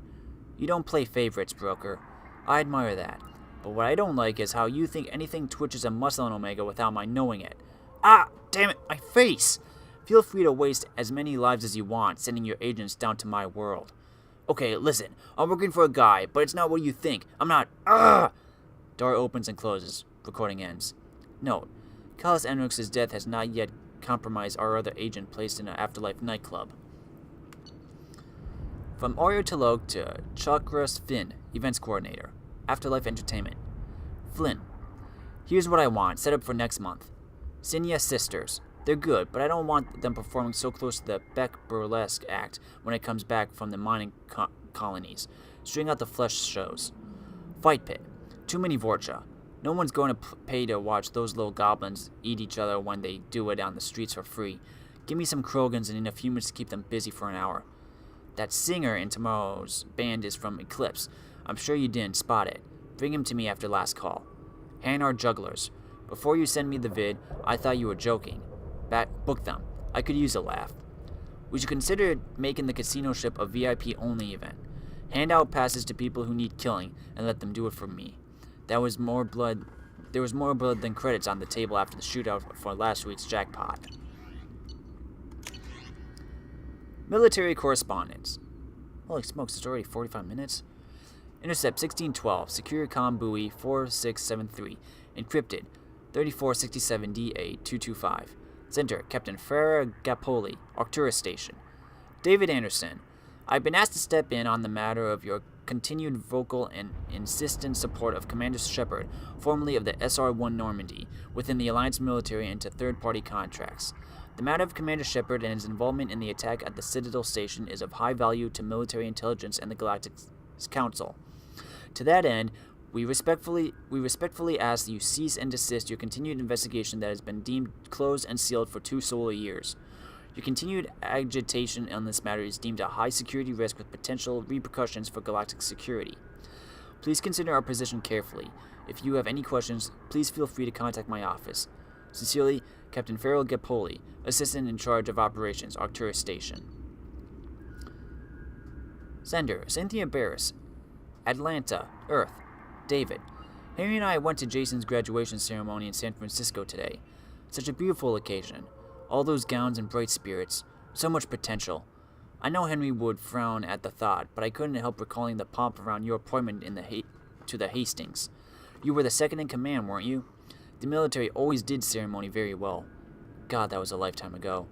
You don't play favorites, Broker. I admire that. But what I don't like is how you think anything twitches a muscle in Omega without my knowing it. Ah! Damn it! My face! Feel free to waste as many lives as you want, sending your agents down to my world. Okay, listen. I'm working for a guy, but it's not what you think. I'm not... Door opens and closes. Recording ends. Note. Callus Enrix's death has not yet compromised our other agent placed in an Afterlife nightclub. From Oreo Talog to Chakras Finn, Events Coordinator. Afterlife Entertainment. Flynn. Here's what I want, set up for next month. Sinya Sisters. They're good, but I don't want them performing so close to the Beck Burlesque act when it comes back from the mining colonies. String out the flesh shows. Fight Pit. Too many Vorcha. No one's going to pay to watch those little goblins eat each other when they do it on the streets for free. Give me some Krogans and enough humans to keep them busy for an hour. That singer in tomorrow's band is from Eclipse. I'm sure you didn't spot it. Bring him to me after last call. Hanar Jugglers. Before you send me the vid, I thought you were joking. Book them. I could use a laugh. We should consider making the casino ship a VIP-only event. Hand out passes to people who need killing, and let them do it for me. There was more blood than credits on the table after the shootout for last week's jackpot. Military correspondence. Holy smokes, it's already 45 minutes. Intercept 1612, Secure Comm Buoy 4673, encrypted 3467DA225. Center, Captain Farah Gapoli, Arcturus Station. David Anderson, I've been asked to step in on the matter of your continued vocal and insistent support of Commander Shepard, formerly of the SR-1 Normandy, within the Alliance military and to third-party contracts. The matter of Commander Shepard and his involvement in the attack at the Citadel Station is of high value to military intelligence and the Galactic Council. To that end, we respectfully ask that you cease and desist your continued investigation that has been deemed closed and sealed for 2 solar years. Your continued agitation on this matter is deemed a high security risk with potential repercussions for galactic security. Please consider our position carefully. If you have any questions, please feel free to contact my office. Sincerely, Captain Farrell Gapoli, Assistant in Charge of Operations, Arcturus Station. Sender, Cynthia Barris, Atlanta, Earth. David, Henry and I went to Jason's graduation ceremony in San Francisco today. Such a beautiful occasion. All those gowns and bright spirits. So much potential. I know Henry would frown at the thought, but I couldn't help recalling the pomp around your appointment to the Hastings. You were the second in command, weren't you? The military always did ceremony very well. God, that was a lifetime ago.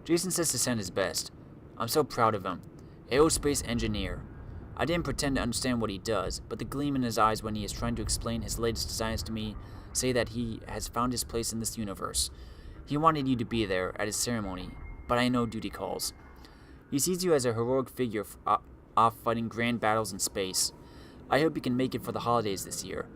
Jason says to send his best. I'm so proud of him. Aerospace engineer. I didn't pretend to understand what he does, but the gleam in his eyes when he is trying to explain his latest designs to me say that he has found his place in this universe. He wanted you to be there at his ceremony, but I know duty calls. He sees you as a heroic figure off fighting grand battles in space. I hope you can make it for the holidays this year.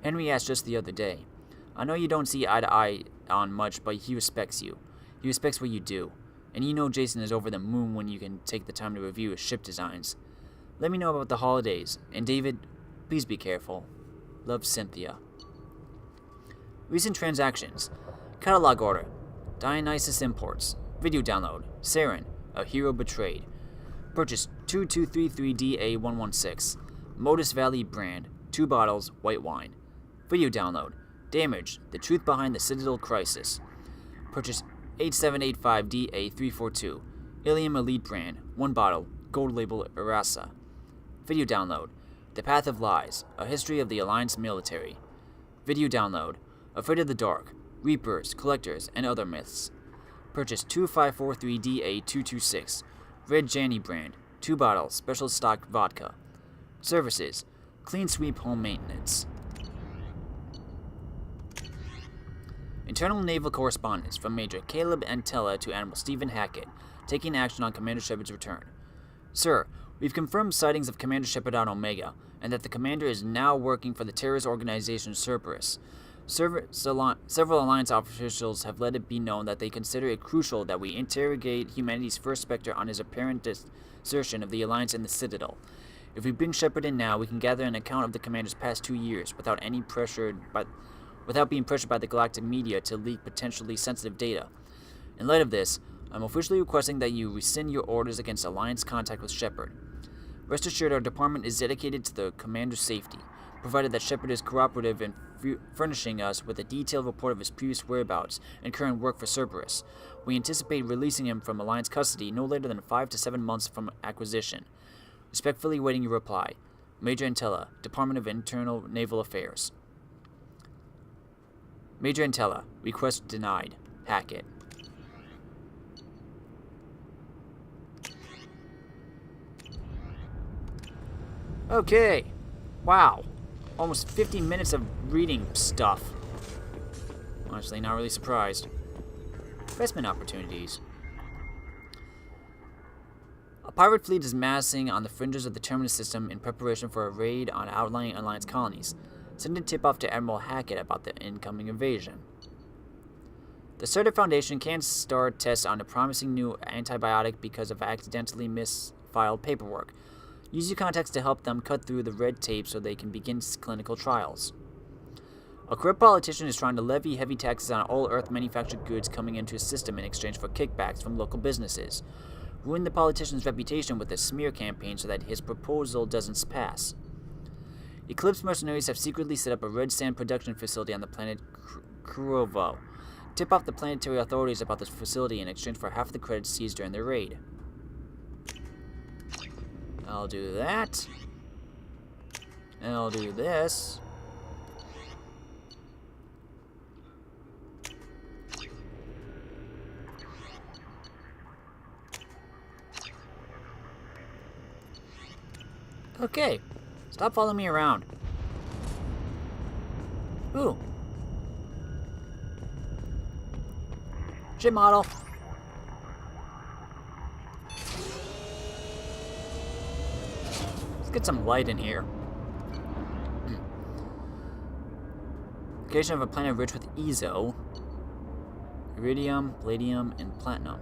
Henry asked just the other day. I know you don't see eye to eye on much, but he respects you. He respects what you do. And you know Jason is over the moon when you can take the time to review his ship designs. Let me know about the holidays. And David, please be careful. Love, Cynthia. Recent transactions. Catalog order. Dionysus Imports. Video download. Saren, a hero betrayed. Purchase 2233DA116. Modus Valley brand. 2 bottles, white wine. Video download. Damage, the truth behind the Citadel crisis. Purchase 8785DA342. Ilium Elite brand. 1 bottle, gold label Erasa. Video download. The Path of Lies, a history of the Alliance military. Video download. Afraid of the Dark, Reapers, Collectors, and Other Myths. Purchase 2543DA226. Red Janny brand. 2 bottles, special stock vodka. Services. Clean sweep home maintenance. Internal Naval Correspondence from Major Caleb Antella to Admiral Stephen Hackett, taking action on Commander Shepard's return. Sir, we've confirmed sightings of Commander Shepard on Omega, and that the commander is now working for the terrorist organization Cerberus. Several Alliance officials have let it be known that they consider it crucial that we interrogate humanity's first Spectre on his apparent desertion of the Alliance in the Citadel. If we bring Shepard in now, we can gather an account of the commander's past 2 years without being pressured by the galactic media to leak potentially sensitive data. In light of this, I'm officially requesting that you rescind your orders against Alliance contact with Shepard. Rest assured our department is dedicated to the commander's safety, provided that Shepard is cooperative in furnishing us with a detailed report of his previous whereabouts and current work for Cerberus. We anticipate releasing him from Alliance custody no later than 5 to 7 months from acquisition. Respectfully waiting your reply. Major Antella, Department of Internal Naval Affairs. Major Antella, request denied. Hackett. Okay. Wow. Almost 50 minutes of reading stuff. Honestly, not really surprised. Investment opportunities. A pirate fleet is massing on the fringes of the Terminus system in preparation for a raid on outlying Alliance colonies. Send a tip-off to Admiral Hackett about the incoming invasion. The Surtur Foundation can't start tests on a promising new antibiotic because of accidentally misfiled paperwork. Use your contacts to help them cut through the red tape so they can begin clinical trials. A corrupt politician is trying to levy heavy taxes on all Earth-manufactured goods coming into his system in exchange for kickbacks from local businesses. Ruin the politician's reputation with a smear campaign so that his proposal doesn't pass. Eclipse mercenaries have secretly set up a red sand production facility on the planet Kurovo. Tip off the planetary authorities about this facility in exchange for half the credits seized during their raid. I'll do that. And I'll do this. Okay. Stop following me around. Ooh. Ship model. Let's get some light in here. Location of a planet rich with Ezo, iridium, palladium, and platinum.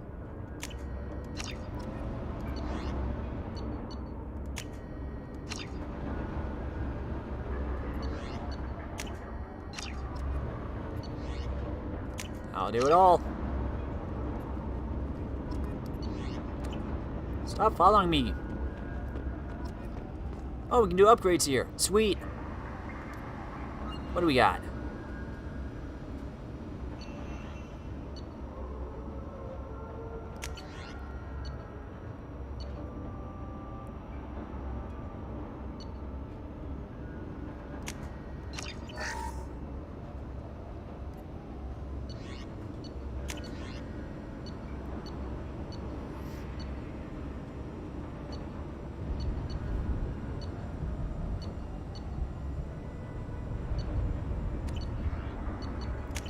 I'll do it all. Stop following me. Oh, we can do upgrades here. Sweet. What do we got?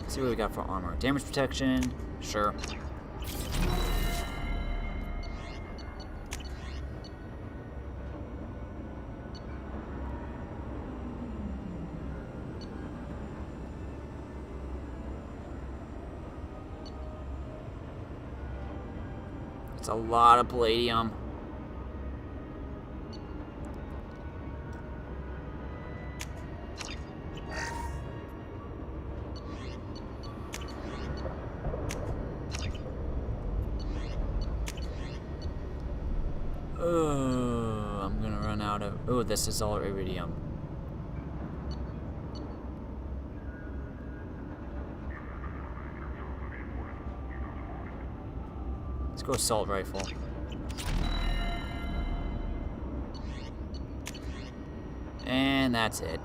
See what we got for armor. Damage protection, sure. It's a lot of palladium. I'm gonna run out of... Oh, this is all iridium. Let's go assault rifle. And that's it.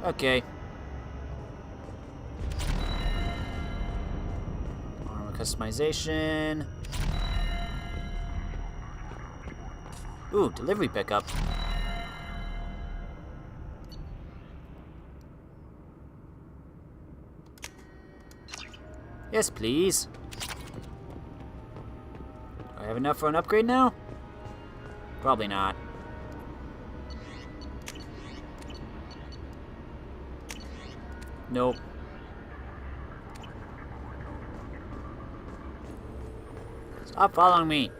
Okay. Armor customization. Ooh, delivery pickup. Yes, please. Do I have enough for an upgrade now? Probably not. Nope. Stop following me.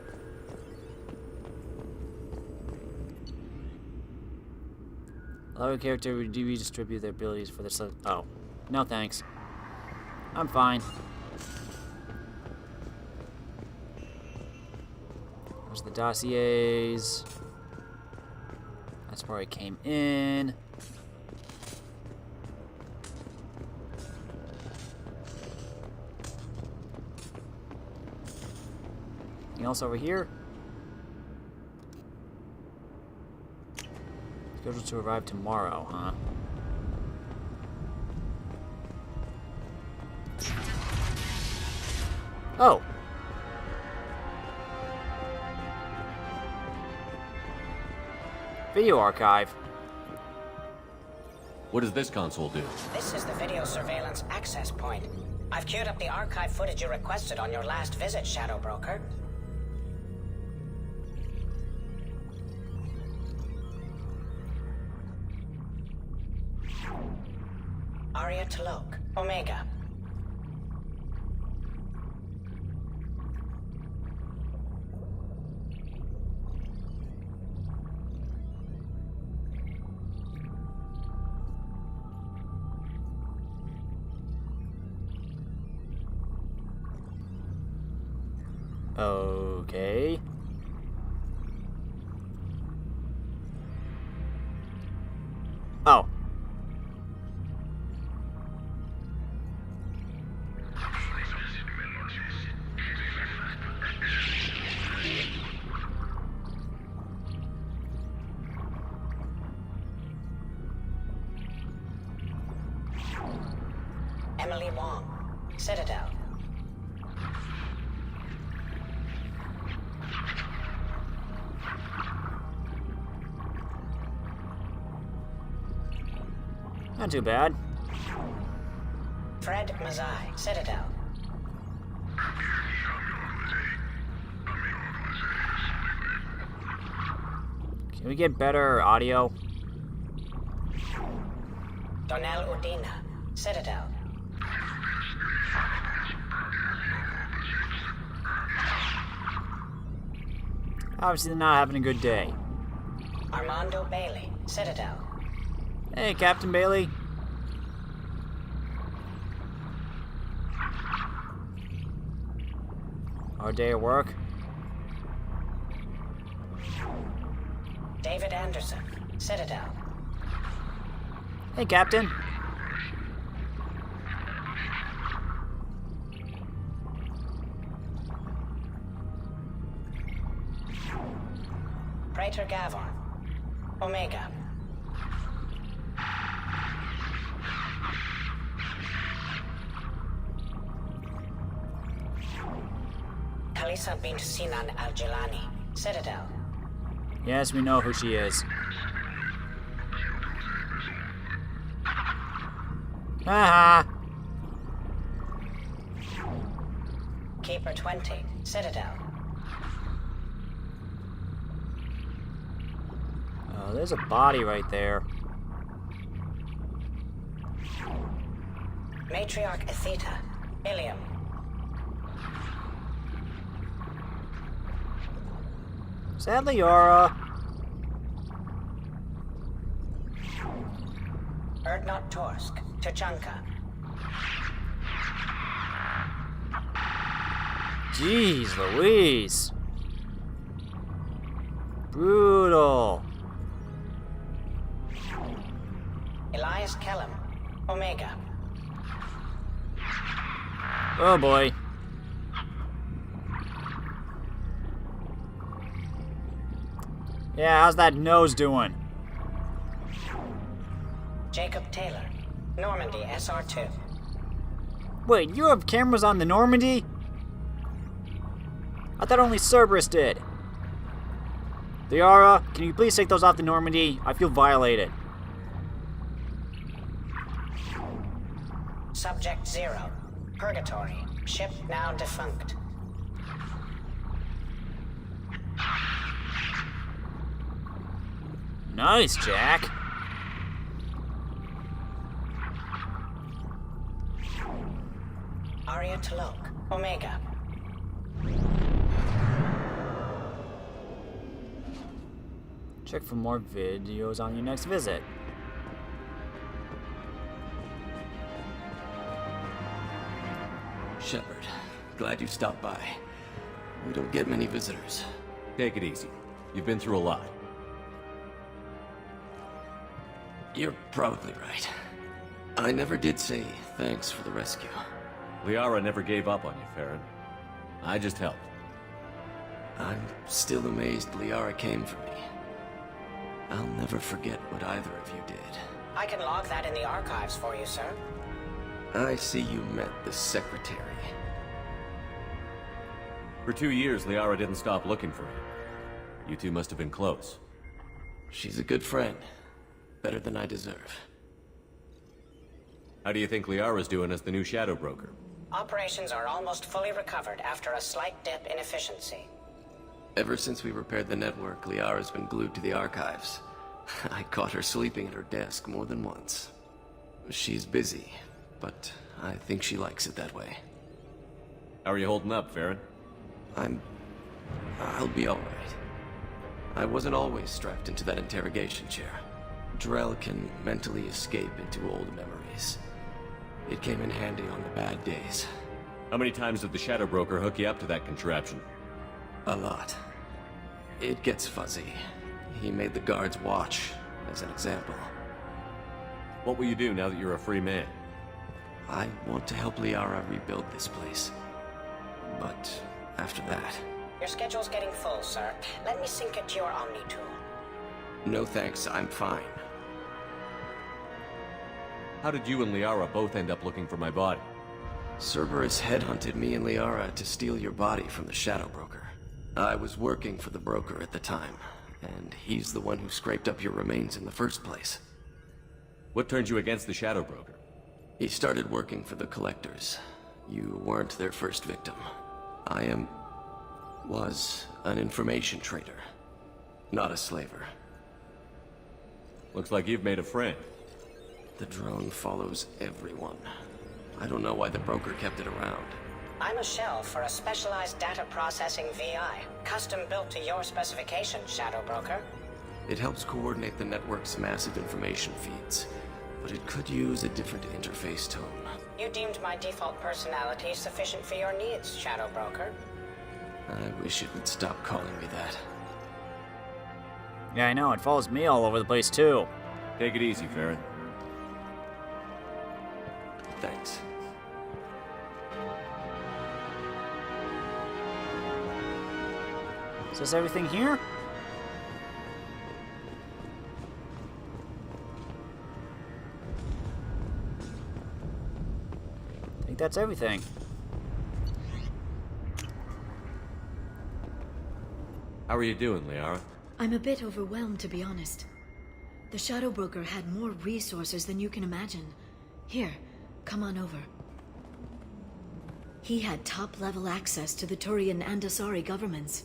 Allow a character to redistribute their abilities for this. Oh. No thanks. I'm fine. There's the dossiers. That's where I came in. Anything else over here? Scheduled to arrive tomorrow, huh? Oh! Video archive. What does this console do? This is the video surveillance access point. I've queued up the archive footage you requested on your last visit, Shadow Broker. Aria Talok, Omega. Okay. Oh. Emily Wong, Citadel. Not too bad. Fred Mazai, Citadel. Can we get better audio? Donnell Udina, Citadel. Obviously not having a good day. Armando Bailey, Citadel. Hey, Captain Bailey. Our day at work? David Anderson, Citadel. Hey, Captain. Praetor Gavon, Omega. Kalisa bint Sinan Al-Jilani, Citadel. Yes, we know who she is. Haha. Keeper 20, Citadel. Oh, there's a body right there. Matriarch Atheta, Ilium. Is that Liara? Erdnot Torsk, Tuchanka. Jeez Louise. Brutal. Elias Kellum, Omega. Oh boy. Yeah, how's that nose doing? Jacob Taylor, Normandy SR2. Wait, you have cameras on the Normandy? I thought only Cerberus did. Liara, can you please take those off the Normandy? I feel violated. Subject 0, Purgatory, ship now defunct. Nice, Jack. Arya Talok, Omega. Check for more videos on your next visit. Shepard, glad you stopped by. We don't get many visitors. Take it easy. You've been through a lot. You're probably right. I never did say thanks for the rescue. Liara never gave up on you, Farron. I just helped. I'm still amazed Liara came for me. I'll never forget what either of you did. I can log that in the archives for you, sir. I see you met the Secretary. For 2 years, Liara didn't stop looking for you. You two must have been close. She's a good friend. Better than I deserve. How do you think Liara's doing as the new Shadow Broker? Operations are almost fully recovered after a slight dip in efficiency. Ever since we repaired the network, Liara's been glued to the archives. I caught her sleeping at her desk more than once. She's busy, but I think she likes it that way. How are you holding up, Farron? I'll be alright. I wasn't always strapped into that interrogation chair. Drell can mentally escape into old memories. It came in handy on the bad days. How many times did the Shadow Broker hook you up to that contraption? A lot. It gets fuzzy. He made the guards watch, as an example. What will you do now that you're a free man? I want to help Liara rebuild this place. But after that... Your schedule's getting full, sir. Let me sync it to your Omni tool. No thanks, I'm fine. How did you and Liara both end up looking for my body? Cerberus headhunted me and Liara to steal your body from the Shadow Broker. I was working for the broker at the time, and he's the one who scraped up your remains in the first place. What turned you against the Shadow Broker? He started working for the Collectors. You weren't their first victim. Was an information trader, not a slaver. Looks like you've made a friend. The drone follows everyone. I don't know why the broker kept it around. I'm a shell for a specialized data processing VI, custom built to your specifications, Shadow Broker. It helps coordinate the network's massive information feeds, but it could use a different interface tone. You deemed my default personality sufficient for your needs, Shadow Broker. I wish it would stop calling me that. Yeah, I know. It follows me all over the place, too. Take it easy, Farron. Thanks. Is this everything here? I think that's everything. How are you doing, Liara? I'm a bit overwhelmed, to be honest. The Shadow Broker had more resources than you can imagine. Here, come on over. He had top-level access to the Turian and Asari governments.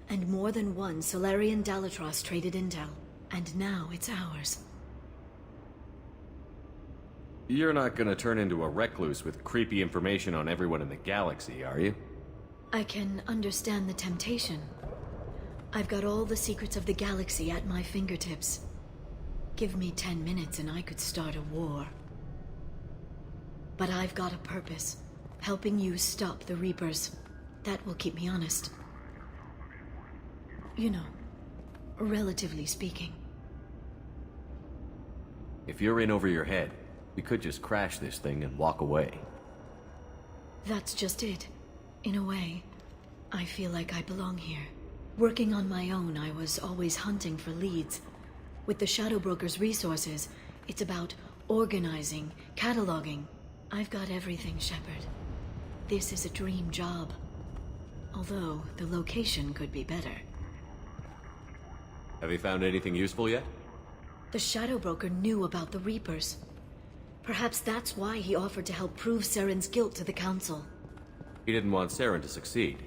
And more than one Solarian Dalatros traded intel. And now it's ours. You're not gonna turn into a recluse with creepy information on everyone in the galaxy, are you? I can understand the temptation. I've got all the secrets of the galaxy at my fingertips. Give me 10 minutes and I could start a war. But I've got a purpose. Helping you stop the Reapers. That will keep me honest. You know, relatively speaking. If you're in over your head, we could just crash this thing and walk away. That's just it. In a way, I feel like I belong here. Working on my own, I was always hunting for leads. With the Shadow Broker's resources, it's about organizing, cataloging. I've got everything, Shepard. This is a dream job. Although, the location could be better. Have you found anything useful yet? The Shadow Broker knew about the Reapers. Perhaps that's why he offered to help prove Saren's guilt to the Council. He didn't want Saren to succeed.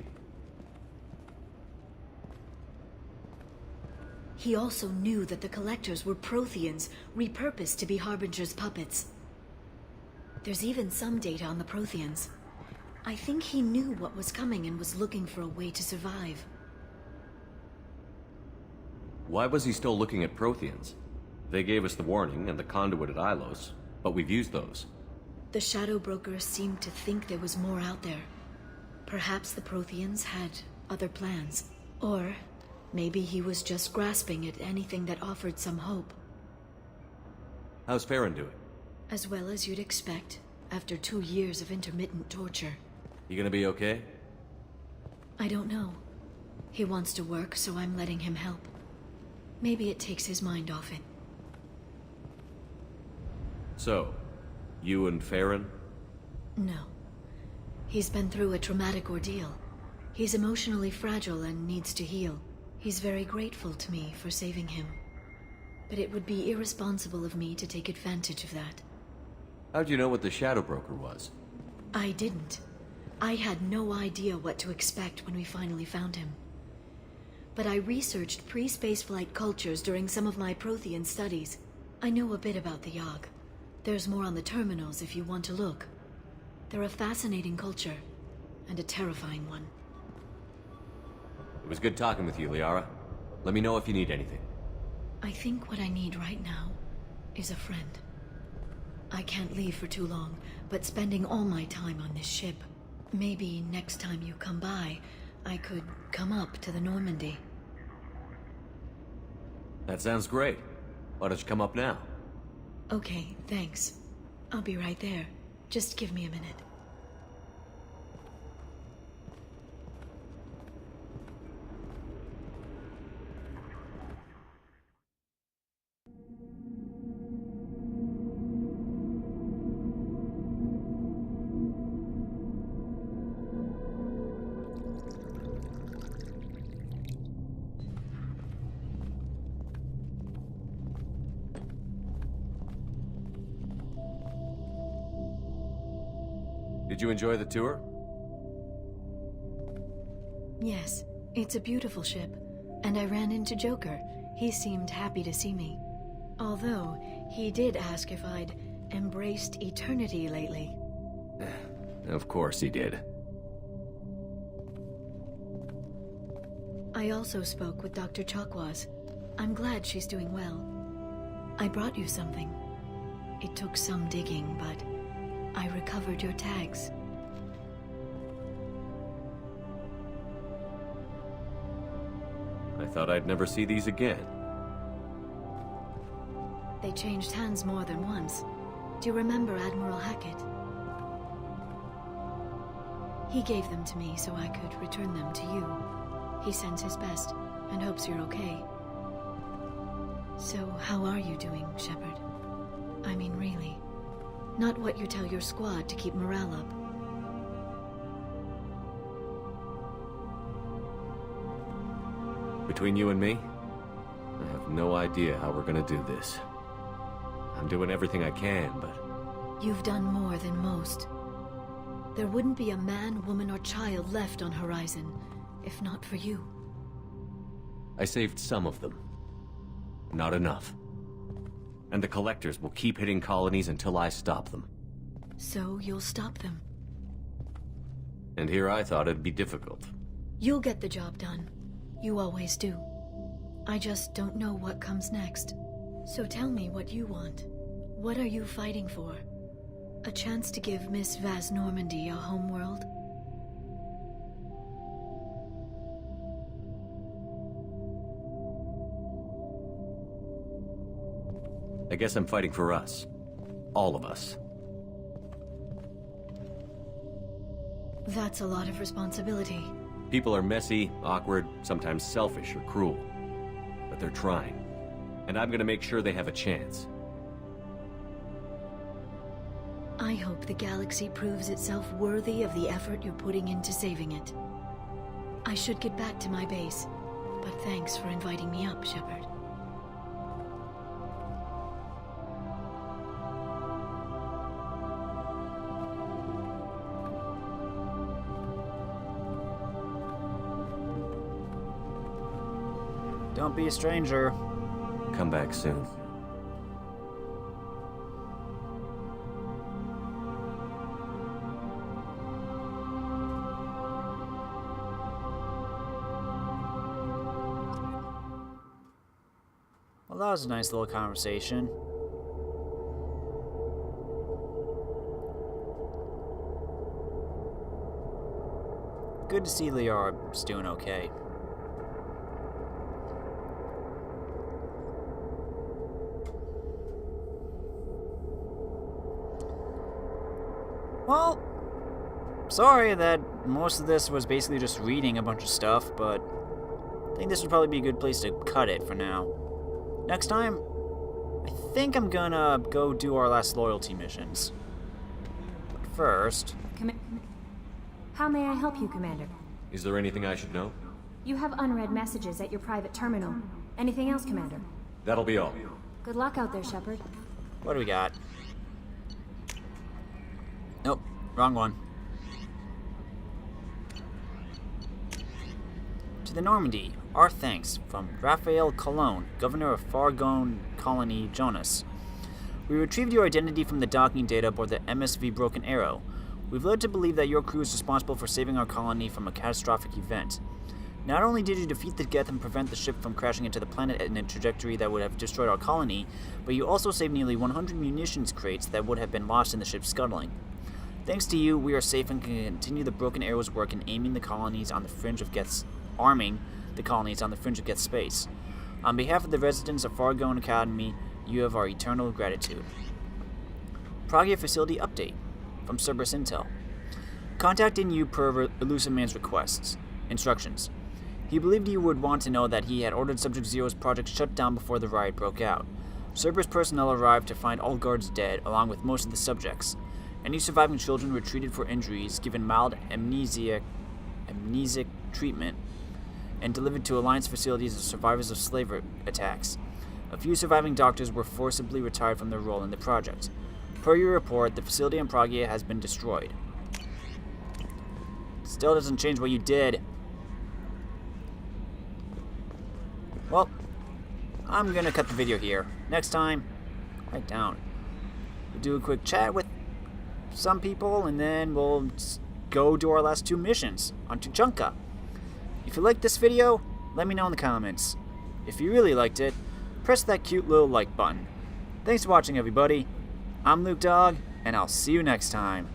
He also knew that the Collectors were Protheans, repurposed to be Harbinger's puppets. There's even some data on the Protheans. I think he knew what was coming and was looking for a way to survive. Why was he still looking at Protheans? They gave us the warning and the conduit at Ilos, but we've used those. The Shadow Broker seemed to think there was more out there. Perhaps the Protheans had other plans. Or maybe he was just grasping at anything that offered some hope. How's Farron doing? As well as you'd expect, after 2 years of intermittent torture. You gonna be okay? I don't know. He wants to work, so I'm letting him help. Maybe it takes his mind off it. So, you and Farron? No. He's been through a traumatic ordeal. He's emotionally fragile and needs to heal. He's very grateful to me for saving him. But it would be irresponsible of me to take advantage of that. How'd you know what the Shadow Broker was? I didn't. I had no idea what to expect when we finally found him. But I researched pre-spaceflight cultures during some of my Prothean studies. I know a bit about the Yogg. There's more on the terminals if you want to look. They're a fascinating culture, and a terrifying one. It was good talking with you, Liara. Let me know if you need anything. I think what I need right now is a friend. I can't leave for too long, but spending all my time on this ship. Maybe next time you come by, I could come up to the Normandy. That sounds great. Why don't you come up now? Okay, thanks. I'll be right there. Just give me a minute. Did you enjoy the tour? Yes, it's a beautiful ship. And I ran into Joker. He seemed happy to see me. Although, he did ask if I'd embraced eternity lately. Of course he did. I also spoke with Dr. Chakwas. I'm glad she's doing well. I brought you something. It took some digging, but I recovered your tags. I thought I'd never see these again. They changed hands more than once. Do you remember Admiral Hackett? He gave them to me so I could return them to you. He sends his best and hopes you're okay. So, how are you doing, Shepard? I mean, really. Not what you tell your squad to keep morale up. Between you and me, I have no idea how we're gonna do this. I'm doing everything I can, but... You've done more than most. There wouldn't be a man, woman, or child left on Horizon, if not for you. I saved some of them. Not enough. And the Collectors will keep hitting colonies until I stop them. So you'll stop them. And here I thought it'd be difficult. You'll get the job done. You always do. I just don't know what comes next. So tell me what you want. What are you fighting for? A chance to give Miss Vaz Normandy a homeworld? I guess I'm fighting for us. All of us. That's a lot of responsibility. People are messy, awkward, sometimes selfish or cruel. But they're trying. And I'm gonna make sure they have a chance. I hope the galaxy proves itself worthy of the effort you're putting into saving it. I should get back to my base, but thanks for inviting me up, Shepard. Don't be a stranger. Come back soon. Well, that was a nice little conversation. Good to see Liara's doing okay. Well, sorry that most of this was basically just reading a bunch of stuff, but I think this would probably be a good place to cut it for now. Next time, I think I'm gonna go do our last loyalty missions. But first... How may I help you, Commander? Is there anything I should know? You have unread messages at your private terminal. Anything else, Commander? That'll be all. Good luck out there, Shepard. What do we got? Nope, wrong one. To the Normandy, our thanks from Raphael Colon, Governor of Fargone Colony, Jonas. We retrieved your identity from the docking data aboard the MSV Broken Arrow. We've led to believe that your crew is responsible for saving our colony from a catastrophic event. Not only did you defeat the Geth and prevent the ship from crashing into the planet in a trajectory that would have destroyed our colony, but you also saved nearly 100 munitions crates that would have been lost in the ship's scuttling. Thanks to you, we are safe and can continue the Broken Arrow's work in arming the colonies on the fringe of Geth's space. On behalf of the residents of Fargone Academy, you have our eternal gratitude. Pragia Facility Update from Cerberus Intel. Contacting you per Elusive Man's instructions. He believed you would want to know that he had ordered Subject Zero's project shut down before the riot broke out. Cerberus personnel arrived to find all guards dead, along with most of the subjects. Any surviving children were treated for injuries, given mild amnesic treatment, and delivered to Alliance facilities as survivors of slave attacks. A few surviving doctors were forcibly retired from their role in the project. Per your report, the facility in Pragia has been destroyed. Still doesn't change what you did. Well, I'm gonna cut the video here. Next time, write down. We'll do a quick chat with some people, and then we'll go do our last 2 missions on Tuchanka. If you liked this video, let me know in the comments. If you really liked it, press that cute little like button. Thanks for watching, everybody. I'm Luke Dog, and I'll see you next time.